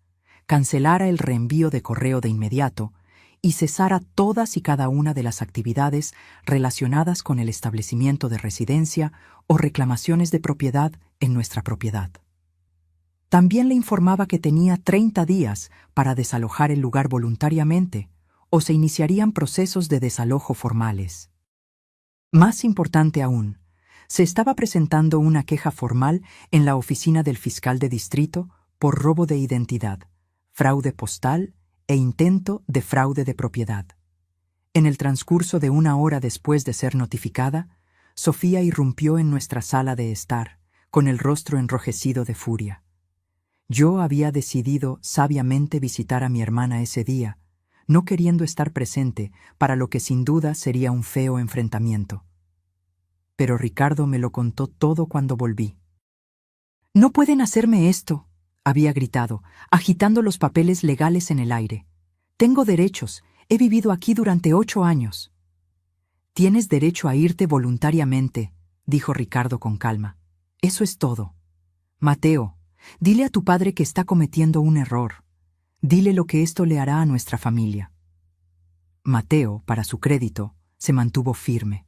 cancelara el reenvío de correo de inmediato y cesara todas y cada una de las actividades relacionadas con el establecimiento de residencia o reclamaciones de propiedad en nuestra propiedad. También le informaba que tenía 30 días para desalojar el lugar voluntariamente o se iniciarían procesos de desalojo formales. Más importante aún, se estaba presentando una queja formal en la oficina del fiscal de distrito por robo de identidad, fraude postal e intento de fraude de propiedad. En el transcurso de 1 hora después de ser notificada, Sofía irrumpió en nuestra sala de estar, con el rostro enrojecido de furia. Yo había decidido sabiamente visitar a mi hermana ese día, no queriendo estar presente para lo que sin duda sería un feo enfrentamiento. Pero Ricardo me lo contó todo cuando volví. «No pueden hacerme esto», había gritado, agitando los papeles legales en el aire. «Tengo derechos, he vivido aquí durante 8 años». «Tienes derecho a irte voluntariamente», dijo Ricardo con calma. «Eso es todo. Mateo, dile a tu padre que está cometiendo un error. Dile lo que esto le hará a nuestra familia». Mateo, para su crédito, se mantuvo firme.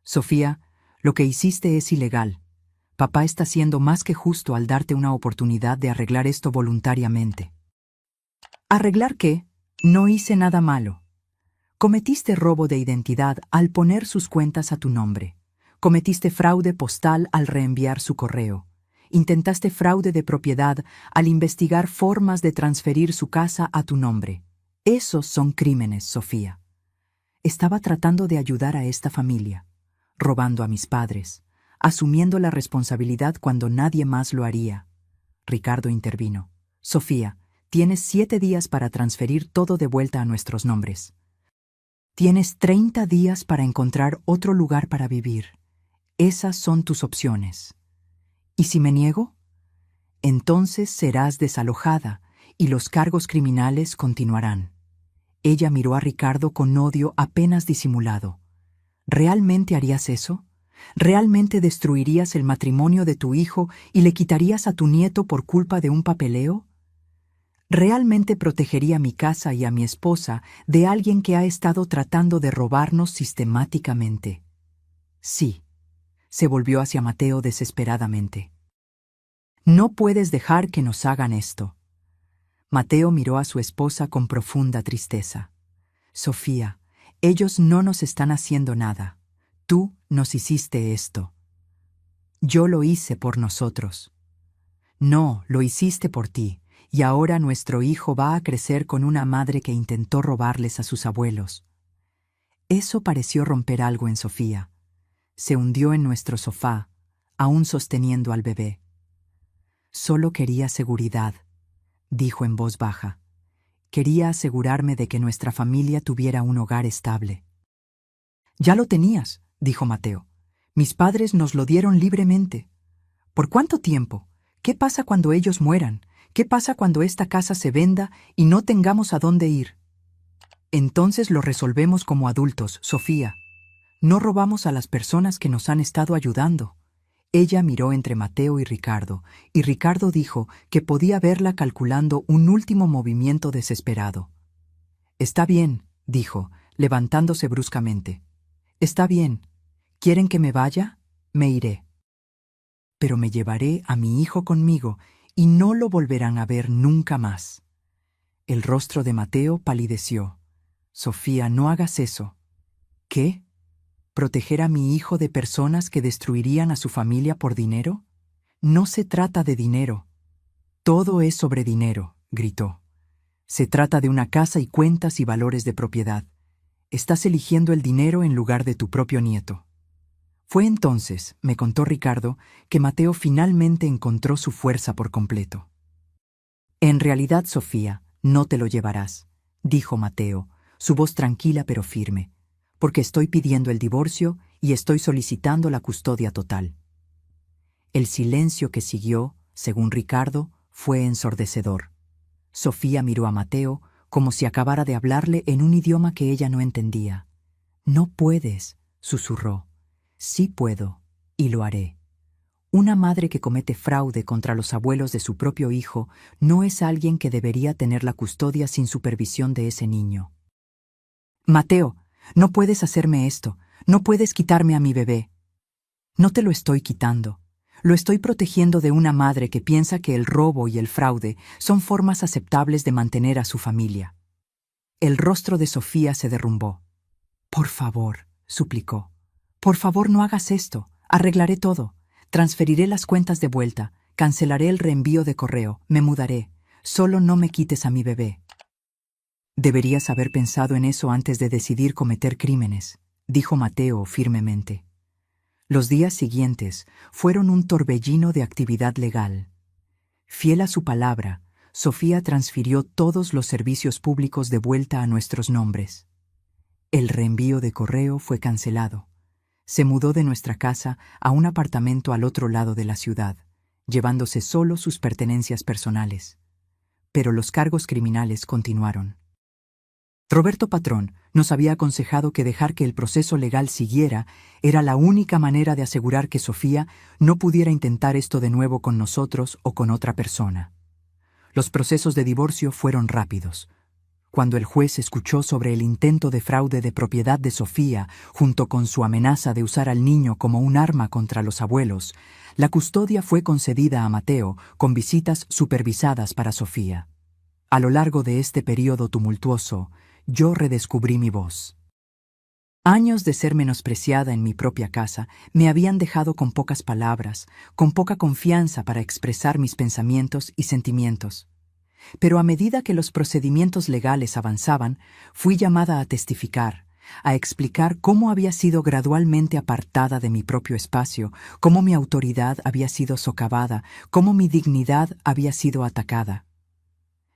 «Sofía, lo que hiciste es ilegal. Papá está siendo más que justo al darte una oportunidad de arreglar esto voluntariamente». ¿Arreglar qué? No hice nada malo. Cometiste robo de identidad al poner sus cuentas a tu nombre. Cometiste fraude postal al reenviar su correo. Intentaste fraude de propiedad al investigar formas de transferir su casa a tu nombre. Esos son crímenes, Sofía. Estaba tratando de ayudar a esta familia, robando a mis padres, asumiendo la responsabilidad cuando nadie más lo haría. Ricardo intervino. «Sofía, tienes 7 días para transferir todo de vuelta a nuestros nombres. Tienes 30 días para encontrar otro lugar para vivir. Esas son tus opciones. ¿Y si me niego? Entonces serás desalojada y los cargos criminales continuarán». Ella miró a Ricardo con odio apenas disimulado. ¿Realmente harías eso? ¿Realmente destruirías el matrimonio de tu hijo y le quitarías a tu nieto por culpa de un papeleo? ¿Realmente protegería mi casa y a mi esposa de alguien que ha estado tratando de robarnos sistemáticamente? Sí. Se volvió hacia Mateo desesperadamente. «No puedes dejar que nos hagan esto». Mateo miró a su esposa con profunda tristeza. «Sofía, ellos no nos están haciendo nada. Tú nos hiciste esto». «Yo lo hice por nosotros». «No, lo hiciste por ti, y ahora nuestro hijo va a crecer con una madre que intentó robarles a sus abuelos». Eso pareció romper algo en Sofía. Se hundió en nuestro sofá, aún sosteniendo al bebé. «Solo quería seguridad», dijo en voz baja. «Quería asegurarme de que nuestra familia tuviera un hogar estable». «Ya lo tenías», dijo Mateo. «Mis padres nos lo dieron libremente». «¿Por cuánto tiempo? ¿Qué pasa cuando ellos mueran? ¿Qué pasa cuando esta casa se venda y no tengamos a dónde ir?» «Entonces lo resolvemos como adultos, Sofía. No robamos a las personas que nos han estado ayudando». Ella miró entre Mateo y Ricardo dijo que podía verla calculando un último movimiento desesperado. «Está bien», dijo, levantándose bruscamente. «Está bien. ¿Quieren que me vaya? Me iré. Pero me llevaré a mi hijo conmigo y no lo volverán a ver nunca más». El rostro de Mateo palideció. «Sofía, no hagas eso». «¿Qué? ¿Proteger a mi hijo de personas que destruirían a su familia por dinero? No se trata de dinero». «Todo es sobre dinero», gritó. «Se trata de una casa y cuentas y valores de propiedad. Estás eligiendo el dinero en lugar de tu propio nieto». Fue entonces, me contó Ricardo, que Mateo finalmente encontró su fuerza por completo. «En realidad, Sofía, no te lo llevarás», dijo Mateo, su voz tranquila pero firme, «porque estoy pidiendo el divorcio y estoy solicitando la custodia total». El silencio que siguió, según Ricardo, fue ensordecedor. Sofía miró a Mateo como si acabara de hablarle en un idioma que ella no entendía. «No puedes», susurró. «Sí puedo, y lo haré». Una madre que comete fraude contra los abuelos de su propio hijo no es alguien que debería tener la custodia sin supervisión de ese niño. «Mateo, no puedes hacerme esto, no puedes quitarme a mi bebé». «No te lo estoy quitando. Lo estoy protegiendo de una madre que piensa que el robo y el fraude son formas aceptables de mantener a su familia». El rostro de Sofía se derrumbó. «Por favor», suplicó. «Por favor, no hagas esto. Arreglaré todo. Transferiré las cuentas de vuelta. Cancelaré el reenvío de correo. Me mudaré. Solo no me quites a mi bebé». «Deberías haber pensado en eso antes de decidir cometer crímenes», dijo Mateo firmemente. Los días siguientes fueron un torbellino de actividad legal. Fiel a su palabra, Sofía transfirió todos los servicios públicos de vuelta a nuestros nombres. El reenvío de correo fue cancelado. Se mudó de nuestra casa a un apartamento al otro lado de la ciudad, llevándose solo sus pertenencias personales. Pero los cargos criminales continuaron. Roberto Patrón nos había aconsejado que dejar que el proceso legal siguiera era la única manera de asegurar que Sofía no pudiera intentar esto de nuevo con nosotros o con otra persona. Los procesos de divorcio fueron rápidos. Cuando el juez escuchó sobre el intento de fraude de propiedad de Sofía, junto con su amenaza de usar al niño como un arma contra los abuelos, la custodia fue concedida a Mateo con visitas supervisadas para Sofía. A lo largo de este periodo tumultuoso, yo redescubrí mi voz. Años de ser menospreciada en mi propia casa me habían dejado con pocas palabras, con poca confianza para expresar mis pensamientos y sentimientos. Pero a medida que los procedimientos legales avanzaban, fui llamada a testificar, a explicar cómo había sido gradualmente apartada de mi propio espacio, cómo mi autoridad había sido socavada, cómo mi dignidad había sido atacada.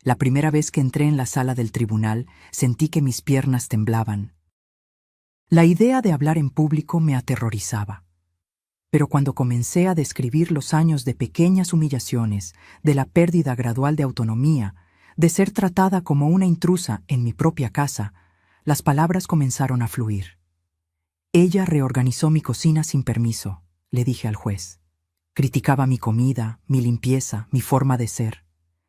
La primera vez que entré en la sala del tribunal, sentí que mis piernas temblaban. La idea de hablar en público me aterrorizaba. Pero cuando comencé a describir los años de pequeñas humillaciones, de la pérdida gradual de autonomía, de ser tratada como una intrusa en mi propia casa, las palabras comenzaron a fluir. «Ella reorganizó mi cocina sin permiso», le dije al juez. «Criticaba mi comida, mi limpieza, mi forma de ser.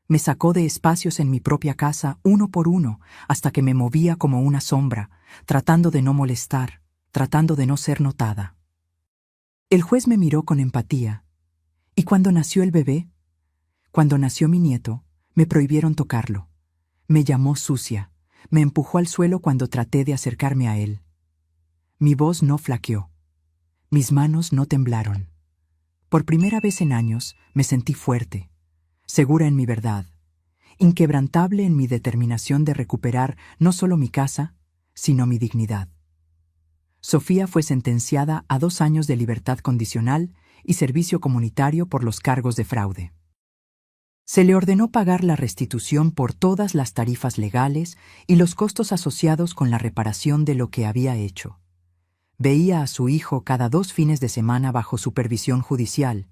Me sacó de espacios en mi propia casa uno por uno hasta que me movía como una sombra, tratando de no molestar, tratando de no ser notada». El juez me miró con empatía. «¿Y cuando nació el bebé?» «Cuando nació mi nieto, me prohibieron tocarlo. Me llamó sucia, me empujó al suelo cuando traté de acercarme a él. Mi voz no flaqueó. Mis manos no temblaron. Por primera vez en años me sentí fuerte, segura en mi verdad, inquebrantable en mi determinación de recuperar no solo mi casa, sino mi dignidad». Sofía fue sentenciada a 2 años de libertad condicional y servicio comunitario por los cargos de fraude. Se le ordenó pagar la restitución por todas las tarifas legales y los costos asociados con la reparación de lo que había hecho. Veía a su hijo cada 2 fines de semana bajo supervisión judicial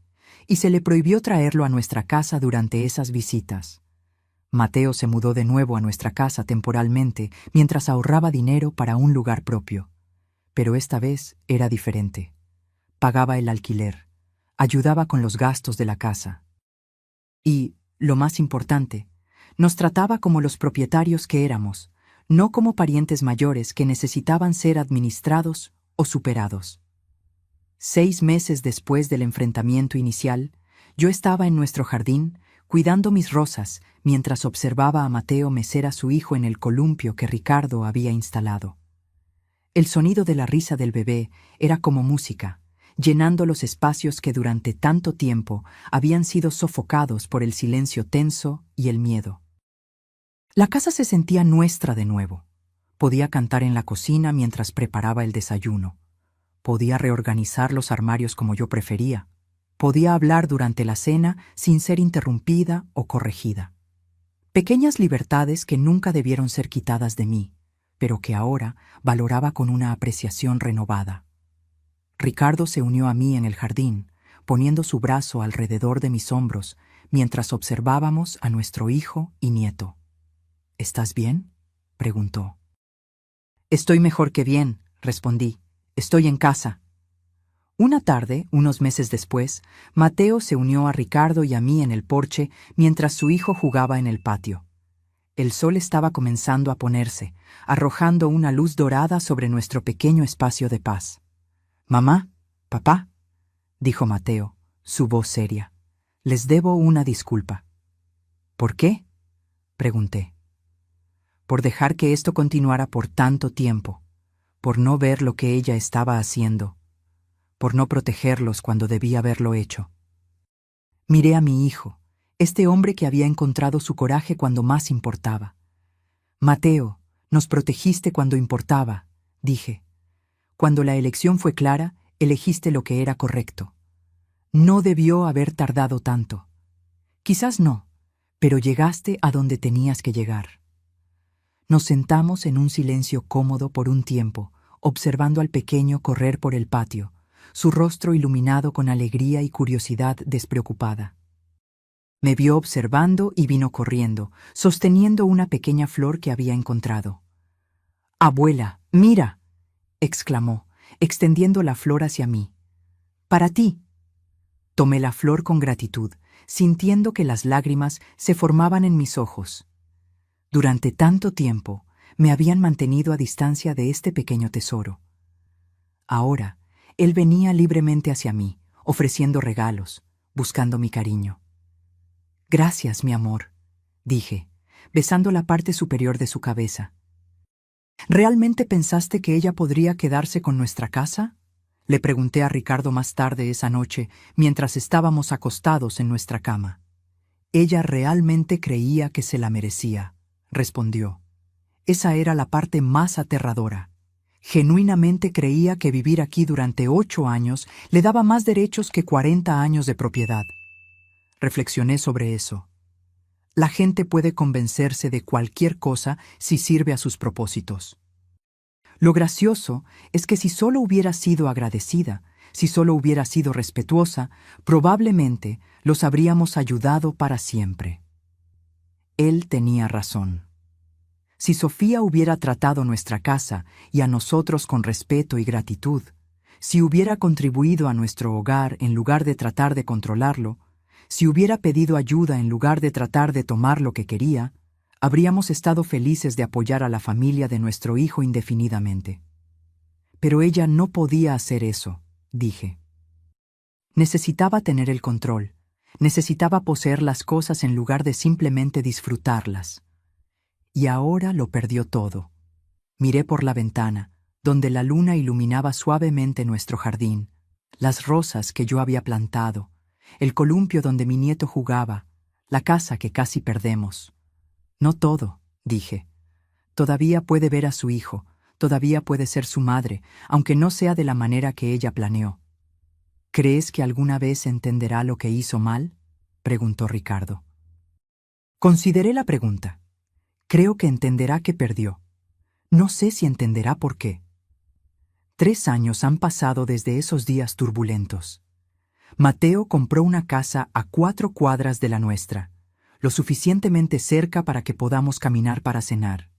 y se le prohibió traerlo a nuestra casa durante esas visitas. Mateo se mudó de nuevo a nuestra casa temporalmente mientras ahorraba dinero para un lugar propio. Pero esta vez era diferente. Pagaba el alquiler, ayudaba con los gastos de la casa. Y, lo más importante, nos trataba como los propietarios que éramos, no como parientes mayores que necesitaban ser administrados o superados. 6 meses después del enfrentamiento inicial, yo estaba en nuestro jardín cuidando mis rosas mientras observaba a Mateo mecer a su hijo en el columpio que Ricardo había instalado. El sonido de la risa del bebé era como música, llenando los espacios que durante tanto tiempo habían sido sofocados por el silencio tenso y el miedo. La casa se sentía nuestra de nuevo. Podía cantar en la cocina mientras preparaba el desayuno. Podía reorganizar los armarios como yo prefería. Podía hablar durante la cena sin ser interrumpida o corregida. Pequeñas libertades que nunca debieron ser quitadas de mí, pero que ahora valoraba con una apreciación renovada. Ricardo se unió a mí en el jardín, poniendo su brazo alrededor de mis hombros, mientras observábamos a nuestro hijo y nieto. ¿Estás bien?, preguntó. Estoy mejor que bien, respondí. Estoy en casa. Una tarde, unos meses después, Mateo se unió a Ricardo y a mí en el porche mientras su hijo jugaba en el patio. El sol estaba comenzando a ponerse, arrojando una luz dorada sobre nuestro pequeño espacio de paz. «Mamá, papá», dijo Mateo, su voz seria, «les debo una disculpa». «¿Por qué?», pregunté. «Por dejar que esto continuara por tanto tiempo, por no ver lo que ella estaba haciendo, por no protegerlos cuando debía haberlo hecho». Miré a mi hijo, este hombre que había encontrado su coraje cuando más importaba. «Mateo, nos protegiste cuando importaba», dije. «Cuando la elección fue clara, elegiste lo que era correcto. No debió haber tardado tanto. Quizás no, pero llegaste a donde tenías que llegar». Nos sentamos en un silencio cómodo por un tiempo, observando al pequeño correr por el patio, su rostro iluminado con alegría y curiosidad despreocupada. Me vio observando y vino corriendo, sosteniendo una pequeña flor que había encontrado. «Abuela, mira», exclamó, extendiendo la flor hacia mí. «Para ti». Tomé la flor con gratitud, sintiendo que las lágrimas se formaban en mis ojos. Durante tanto tiempo me habían mantenido a distancia de este pequeño tesoro. Ahora, él venía libremente hacia mí, ofreciendo regalos, buscando mi cariño. «Gracias, mi amor», dije, besando la parte superior de su cabeza. «¿Realmente pensaste que ella podría quedarse con nuestra casa?», le pregunté a Ricardo más tarde esa noche, mientras estábamos acostados en nuestra cama. «Ella realmente creía que se la merecía», respondió. «Esa era la parte más aterradora. Genuinamente creía que vivir aquí durante 8 años le daba más derechos que 40 años de propiedad». Reflexioné sobre eso. La gente puede convencerse de cualquier cosa si sirve a sus propósitos. Lo gracioso es que si solo hubiera sido agradecida, si solo hubiera sido respetuosa, probablemente los habríamos ayudado para siempre. Él tenía razón. Si Sofía hubiera tratado nuestra casa y a nosotros con respeto y gratitud, si hubiera contribuido a nuestro hogar en lugar de tratar de controlarlo, si hubiera pedido ayuda en lugar de tratar de tomar lo que quería, habríamos estado felices de apoyar a la familia de nuestro hijo indefinidamente. Pero ella no podía hacer eso, dije. Necesitaba tener el control, necesitaba poseer las cosas en lugar de simplemente disfrutarlas. Y ahora lo perdió todo. Miré por la ventana, donde la luna iluminaba suavemente nuestro jardín, las rosas que yo había plantado, el columpio donde mi nieto jugaba, la casa que casi perdemos. «No todo», dije. «Todavía puede ver a su hijo, todavía puede ser su madre, aunque no sea de la manera que ella planeó». «¿Crees que alguna vez entenderá lo que hizo mal?», preguntó Ricardo. Consideré la pregunta. Creo que entenderá que perdió. No sé si entenderá por qué. 3 años han pasado desde esos días turbulentos. Mateo compró una casa a 4 cuadras de la nuestra, lo suficientemente cerca para que podamos caminar para cenar,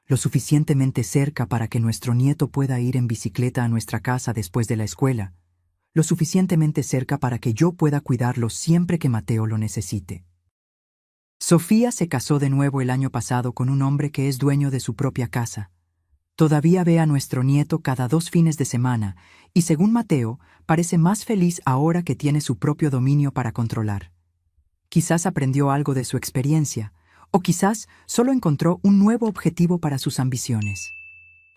lo suficientemente cerca para que nuestro nieto pueda ir en bicicleta a nuestra casa después de la escuela, lo suficientemente cerca para que yo pueda cuidarlo siempre que Mateo lo necesite. Sofía se casó de nuevo el año pasado con un hombre que es dueño de su propia casa. Todavía ve a nuestro nieto cada 2 fines de semana y, según Mateo, parece más feliz ahora que tiene su propio dominio para controlar. Quizás aprendió algo de su experiencia, o quizás solo encontró un nuevo objetivo para sus ambiciones.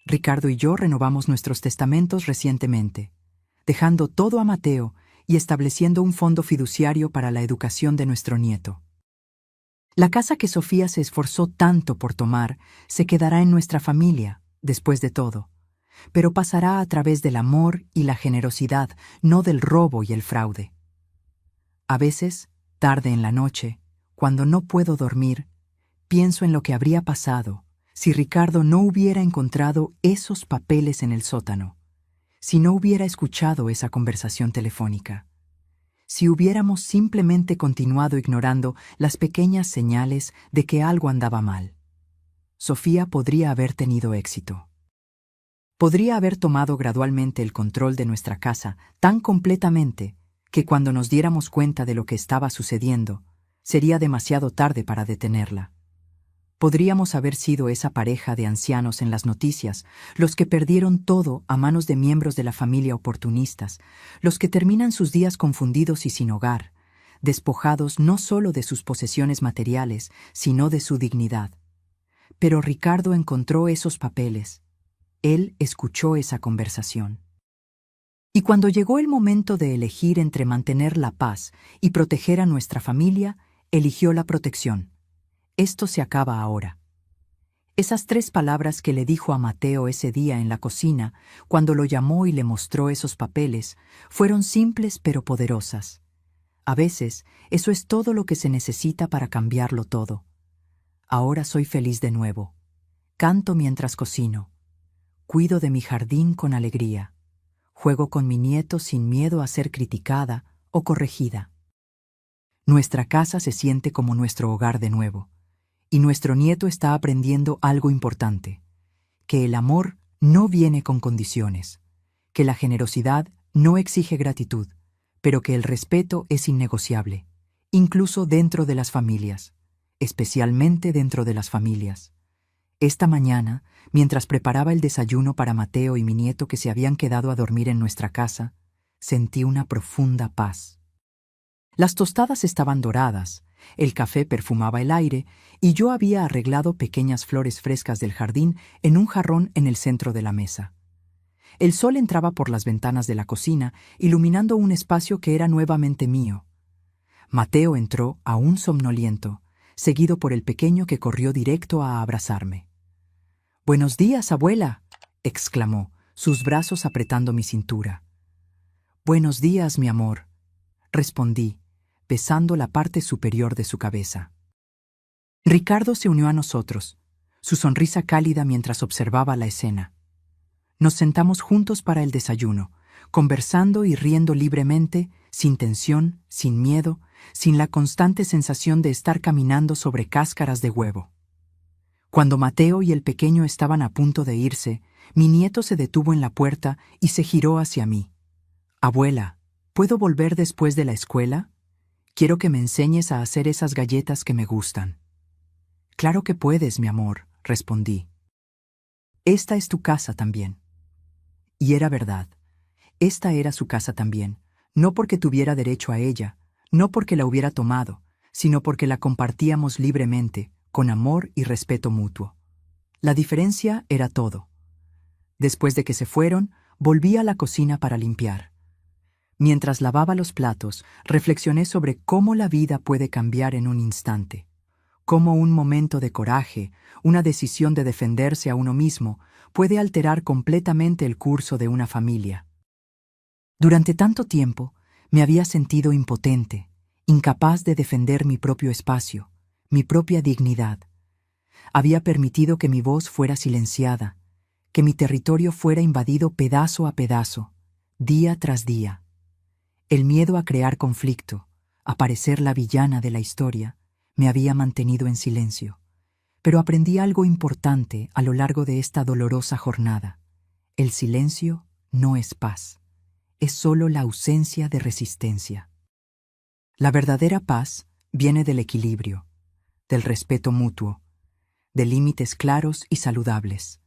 Ricardo y yo renovamos nuestros testamentos recientemente, dejando todo a Mateo y estableciendo un fondo fiduciario para la educación de nuestro nieto. La casa que Sofía se esforzó tanto por tomar se quedará en nuestra familia, después de todo, pero pasará a través del amor y la generosidad, no del robo y el fraude. A veces, tarde en la noche, cuando no puedo dormir, pienso en lo que habría pasado si Ricardo no hubiera encontrado esos papeles en el sótano, si no hubiera escuchado esa conversación telefónica, si hubiéramos simplemente continuado ignorando las pequeñas señales de que algo andaba mal. Sofía podría haber tenido éxito. Podría haber tomado gradualmente el control de nuestra casa tan completamente que cuando nos diéramos cuenta de lo que estaba sucediendo, sería demasiado tarde para detenerla. Podríamos haber sido esa pareja de ancianos en las noticias, los que perdieron todo a manos de miembros de la familia oportunistas, los que terminan sus días confundidos y sin hogar, despojados no solo de sus posesiones materiales, sino de su dignidad. Pero Ricardo encontró esos papeles. Él escuchó esa conversación. Y cuando llegó el momento de elegir entre mantener la paz y proteger a nuestra familia, eligió la protección. Esto se acaba ahora. Esas 3 palabras que le dijo a Mateo ese día en la cocina, cuando lo llamó y le mostró esos papeles, fueron simples pero poderosas. A veces, eso es todo lo que se necesita para cambiarlo todo. Ahora soy feliz de nuevo. Canto mientras cocino. Cuido de mi jardín con alegría. Juego con mi nieto sin miedo a ser criticada o corregida. Nuestra casa se siente como nuestro hogar de nuevo. Y nuestro nieto está aprendiendo algo importante, que el amor no viene con condiciones, que la generosidad no exige gratitud, pero que el respeto es innegociable, incluso dentro de las familias, especialmente dentro de las familias. Esta mañana, mientras preparaba el desayuno para Mateo y mi nieto que se habían quedado a dormir en nuestra casa, sentí una profunda paz. Las tostadas estaban doradas, el café perfumaba el aire y yo había arreglado pequeñas flores frescas del jardín en un jarrón en el centro de la mesa. El sol entraba por las ventanas de la cocina, iluminando un espacio que era nuevamente mío. Mateo entró, aún somnoliento, seguido por el pequeño que corrió directo a abrazarme. «¡Buenos días, abuela!», exclamó, sus brazos apretando mi cintura. «Buenos días, mi amor», respondí, besando la parte superior de su cabeza. Ricardo se unió a nosotros, su sonrisa cálida mientras observaba la escena. Nos sentamos juntos para el desayuno, conversando y riendo libremente, sin tensión, sin miedo, sin la constante sensación de estar caminando sobre cáscaras de huevo. Cuando Mateo y el pequeño estaban a punto de irse, mi nieto se detuvo en la puerta y se giró hacia mí. «Abuela, ¿puedo volver después de la escuela? Quiero que me enseñes a hacer esas galletas que me gustan». «Claro que puedes, mi amor», respondí. «Esta es tu casa también». Y era verdad. Esta era su casa también, no porque tuviera derecho a ella, no porque la hubiera tomado, sino porque la compartíamos libremente, con amor y respeto mutuo. La diferencia era todo. Después de que se fueron, volví a la cocina para limpiar. Mientras lavaba los platos, reflexioné sobre cómo la vida puede cambiar en un instante, cómo un momento de coraje, una decisión de defenderse a uno mismo, puede alterar completamente el curso de una familia. Durante tanto tiempo, me había sentido impotente, incapaz de defender mi propio espacio, mi propia dignidad. Había permitido que mi voz fuera silenciada, que mi territorio fuera invadido pedazo a pedazo, día tras día. El miedo a crear conflicto, a parecer la villana de la historia, me había mantenido en silencio. Pero aprendí algo importante a lo largo de esta dolorosa jornada. El silencio no es paz, es solo la ausencia de resistencia. La verdadera paz viene del equilibrio, del respeto mutuo, de límites claros y saludables.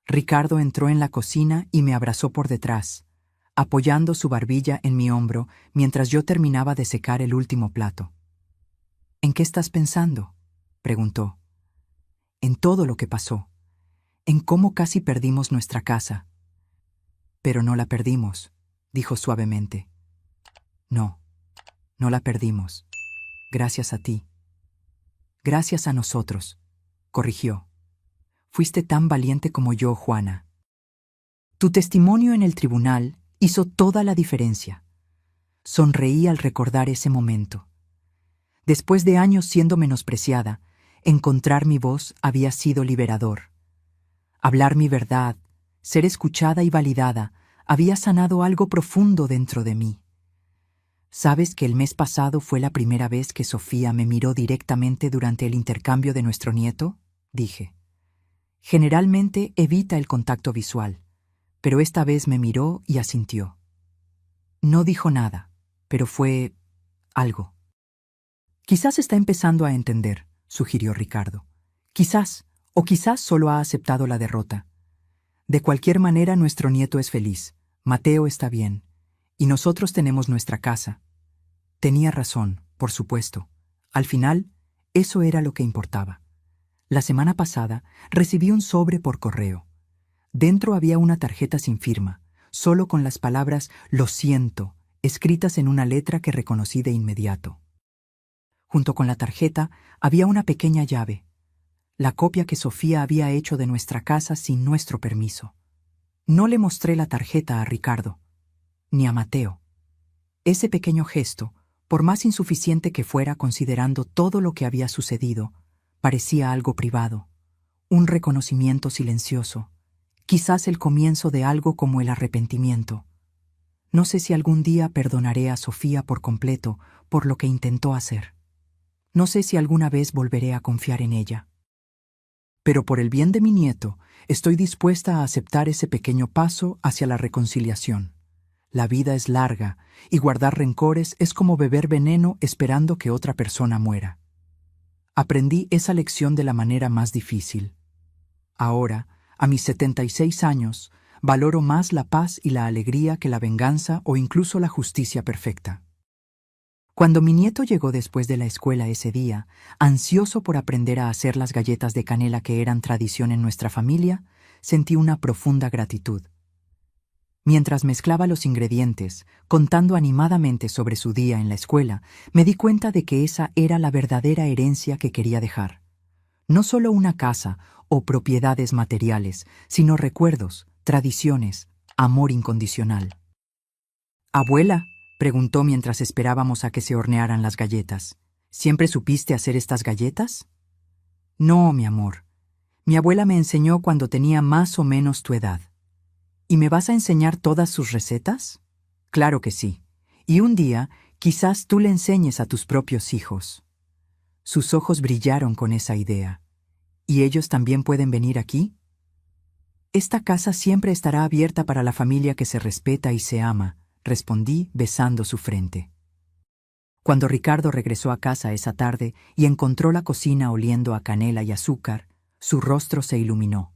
Ricardo entró en la cocina y me abrazó por detrás, apoyando su barbilla en mi hombro mientras yo terminaba de secar el último plato. «¿En qué estás pensando?», preguntó. «En todo lo que pasó, en cómo casi perdimos nuestra casa». «Pero no la perdimos», dijo suavemente. «No, no la perdimos. Gracias a ti». «Gracias a nosotros», corrigió. «Fuiste tan valiente como yo, Juana. Tu testimonio en el tribunal hizo toda la diferencia». Sonreí al recordar ese momento. Después de años siendo menospreciada, encontrar mi voz había sido liberador. Hablar mi verdad, ser escuchada y validada, había sanado algo profundo dentro de mí. ¿Sabes que el mes pasado fue la primera vez que Sofía me miró directamente durante el intercambio de nuestro nieto? Dije. Generalmente evita el contacto visual, pero esta vez me miró y asintió. No dijo nada, pero fue algo. Quizás está empezando a entender, sugirió Ricardo. Quizás, o quizás solo ha aceptado la derrota. De cualquier manera, nuestro nieto es feliz, Mateo está bien, y nosotros tenemos nuestra casa. Tenía razón, por supuesto. Al final, eso era lo que importaba. La semana pasada recibí un sobre por correo. Dentro había una tarjeta sin firma, solo con las palabras «Lo siento», escritas en una letra que reconocí de inmediato. Junto con la tarjeta había una pequeña llave, la copia que Sofía había hecho de nuestra casa sin nuestro permiso. No le mostré la tarjeta a Ricardo, ni a Mateo. Ese pequeño gesto, por más insuficiente que fuera considerando todo lo que había sucedido, parecía algo privado, un reconocimiento silencioso, quizás el comienzo de algo como el arrepentimiento. No sé si algún día perdonaré a Sofía por completo por lo que intentó hacer. No sé si alguna vez volveré a confiar en ella. Pero por el bien de mi nieto, estoy dispuesta a aceptar ese pequeño paso hacia la reconciliación. La vida es larga, y guardar rencores es como beber veneno esperando que otra persona muera. Aprendí esa lección de la manera más difícil. Ahora, a mis 76 años, valoro más la paz y la alegría que la venganza o incluso la justicia perfecta. Cuando mi nieto llegó después de la escuela ese día, ansioso por aprender a hacer las galletas de canela que eran tradición en nuestra familia, sentí una profunda gratitud. Mientras mezclaba los ingredientes, contando animadamente sobre su día en la escuela, me di cuenta de que esa era la verdadera herencia que quería dejar. No solo una casa o propiedades materiales, sino recuerdos, tradiciones, amor incondicional. «Abuela», preguntó mientras esperábamos a que se hornearan las galletas, «¿siempre supiste hacer estas galletas?» «No, mi amor. Mi abuela me enseñó cuando tenía más o menos tu edad». «¿Y me vas a enseñar todas sus recetas?» «Claro que sí. Y un día, quizás tú le enseñes a tus propios hijos». Sus ojos brillaron con esa idea. «¿Y ellos también pueden venir aquí?» «Esta casa siempre estará abierta para la familia que se respeta y se ama», respondí besando su frente. Cuando Ricardo regresó a casa esa tarde y encontró la cocina oliendo a canela y azúcar, su rostro se iluminó.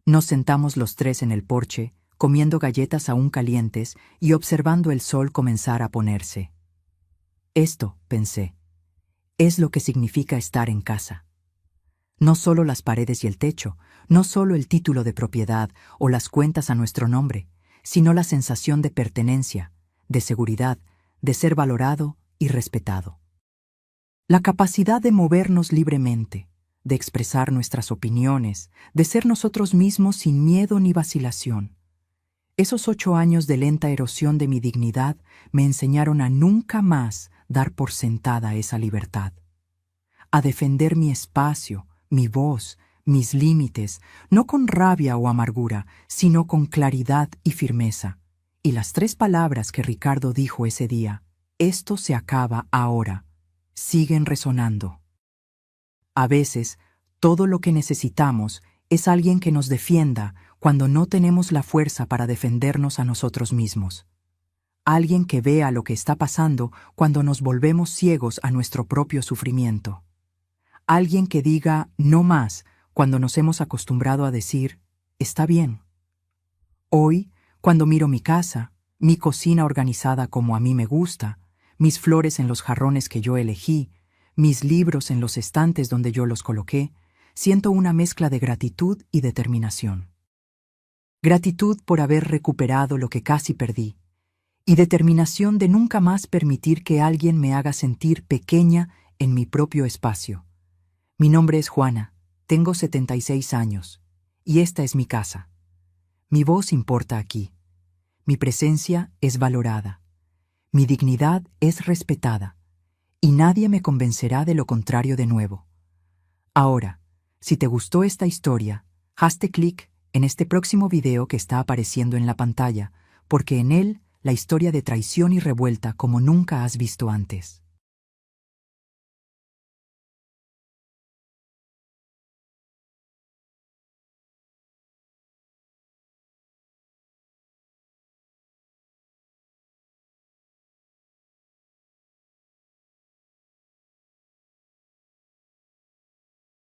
Nos sentamos los tres en el porche, comiendo galletas aún calientes y observando el sol comenzar a ponerse. Esto, pensé, es lo que significa estar en casa. No solo las paredes y el techo, no solo el título de propiedad o las cuentas a nuestro nombre, sino la sensación de pertenencia, de seguridad, de ser valorado y respetado. La capacidad de movernos libremente, de expresar nuestras opiniones, de ser nosotros mismos sin miedo ni vacilación. Esos 8 años de lenta erosión de mi dignidad me enseñaron a nunca más dar por sentada esa libertad. A defender mi espacio, mi voz, mis límites, no con rabia o amargura, sino con claridad y firmeza. Y las 3 palabras que Ricardo dijo ese día, «Esto se acaba ahora», siguen resonando. A veces, todo lo que necesitamos es alguien que nos defienda cuando no tenemos la fuerza para defendernos a nosotros mismos. Alguien que vea lo que está pasando cuando nos volvemos ciegos a nuestro propio sufrimiento. Alguien que diga «no más» cuando nos hemos acostumbrado a decir «está bien». Hoy, cuando miro mi casa, mi cocina organizada como a mí me gusta, mis flores en los jarrones que yo elegí, mis libros en los estantes donde yo los coloqué, siento una mezcla de gratitud y determinación. Gratitud por haber recuperado lo que casi perdí, y determinación de nunca más permitir que alguien me haga sentir pequeña en mi propio espacio. Mi nombre es Juana, tengo 76 años, y esta es mi casa. Mi voz importa aquí. Mi presencia es valorada. Mi dignidad es respetada. Y nadie me convencerá de lo contrario de nuevo. Ahora, si te gustó esta historia, hazte clic en este próximo video que está apareciendo en la pantalla, porque en él la historia de traición y revuelta como nunca has visto antes.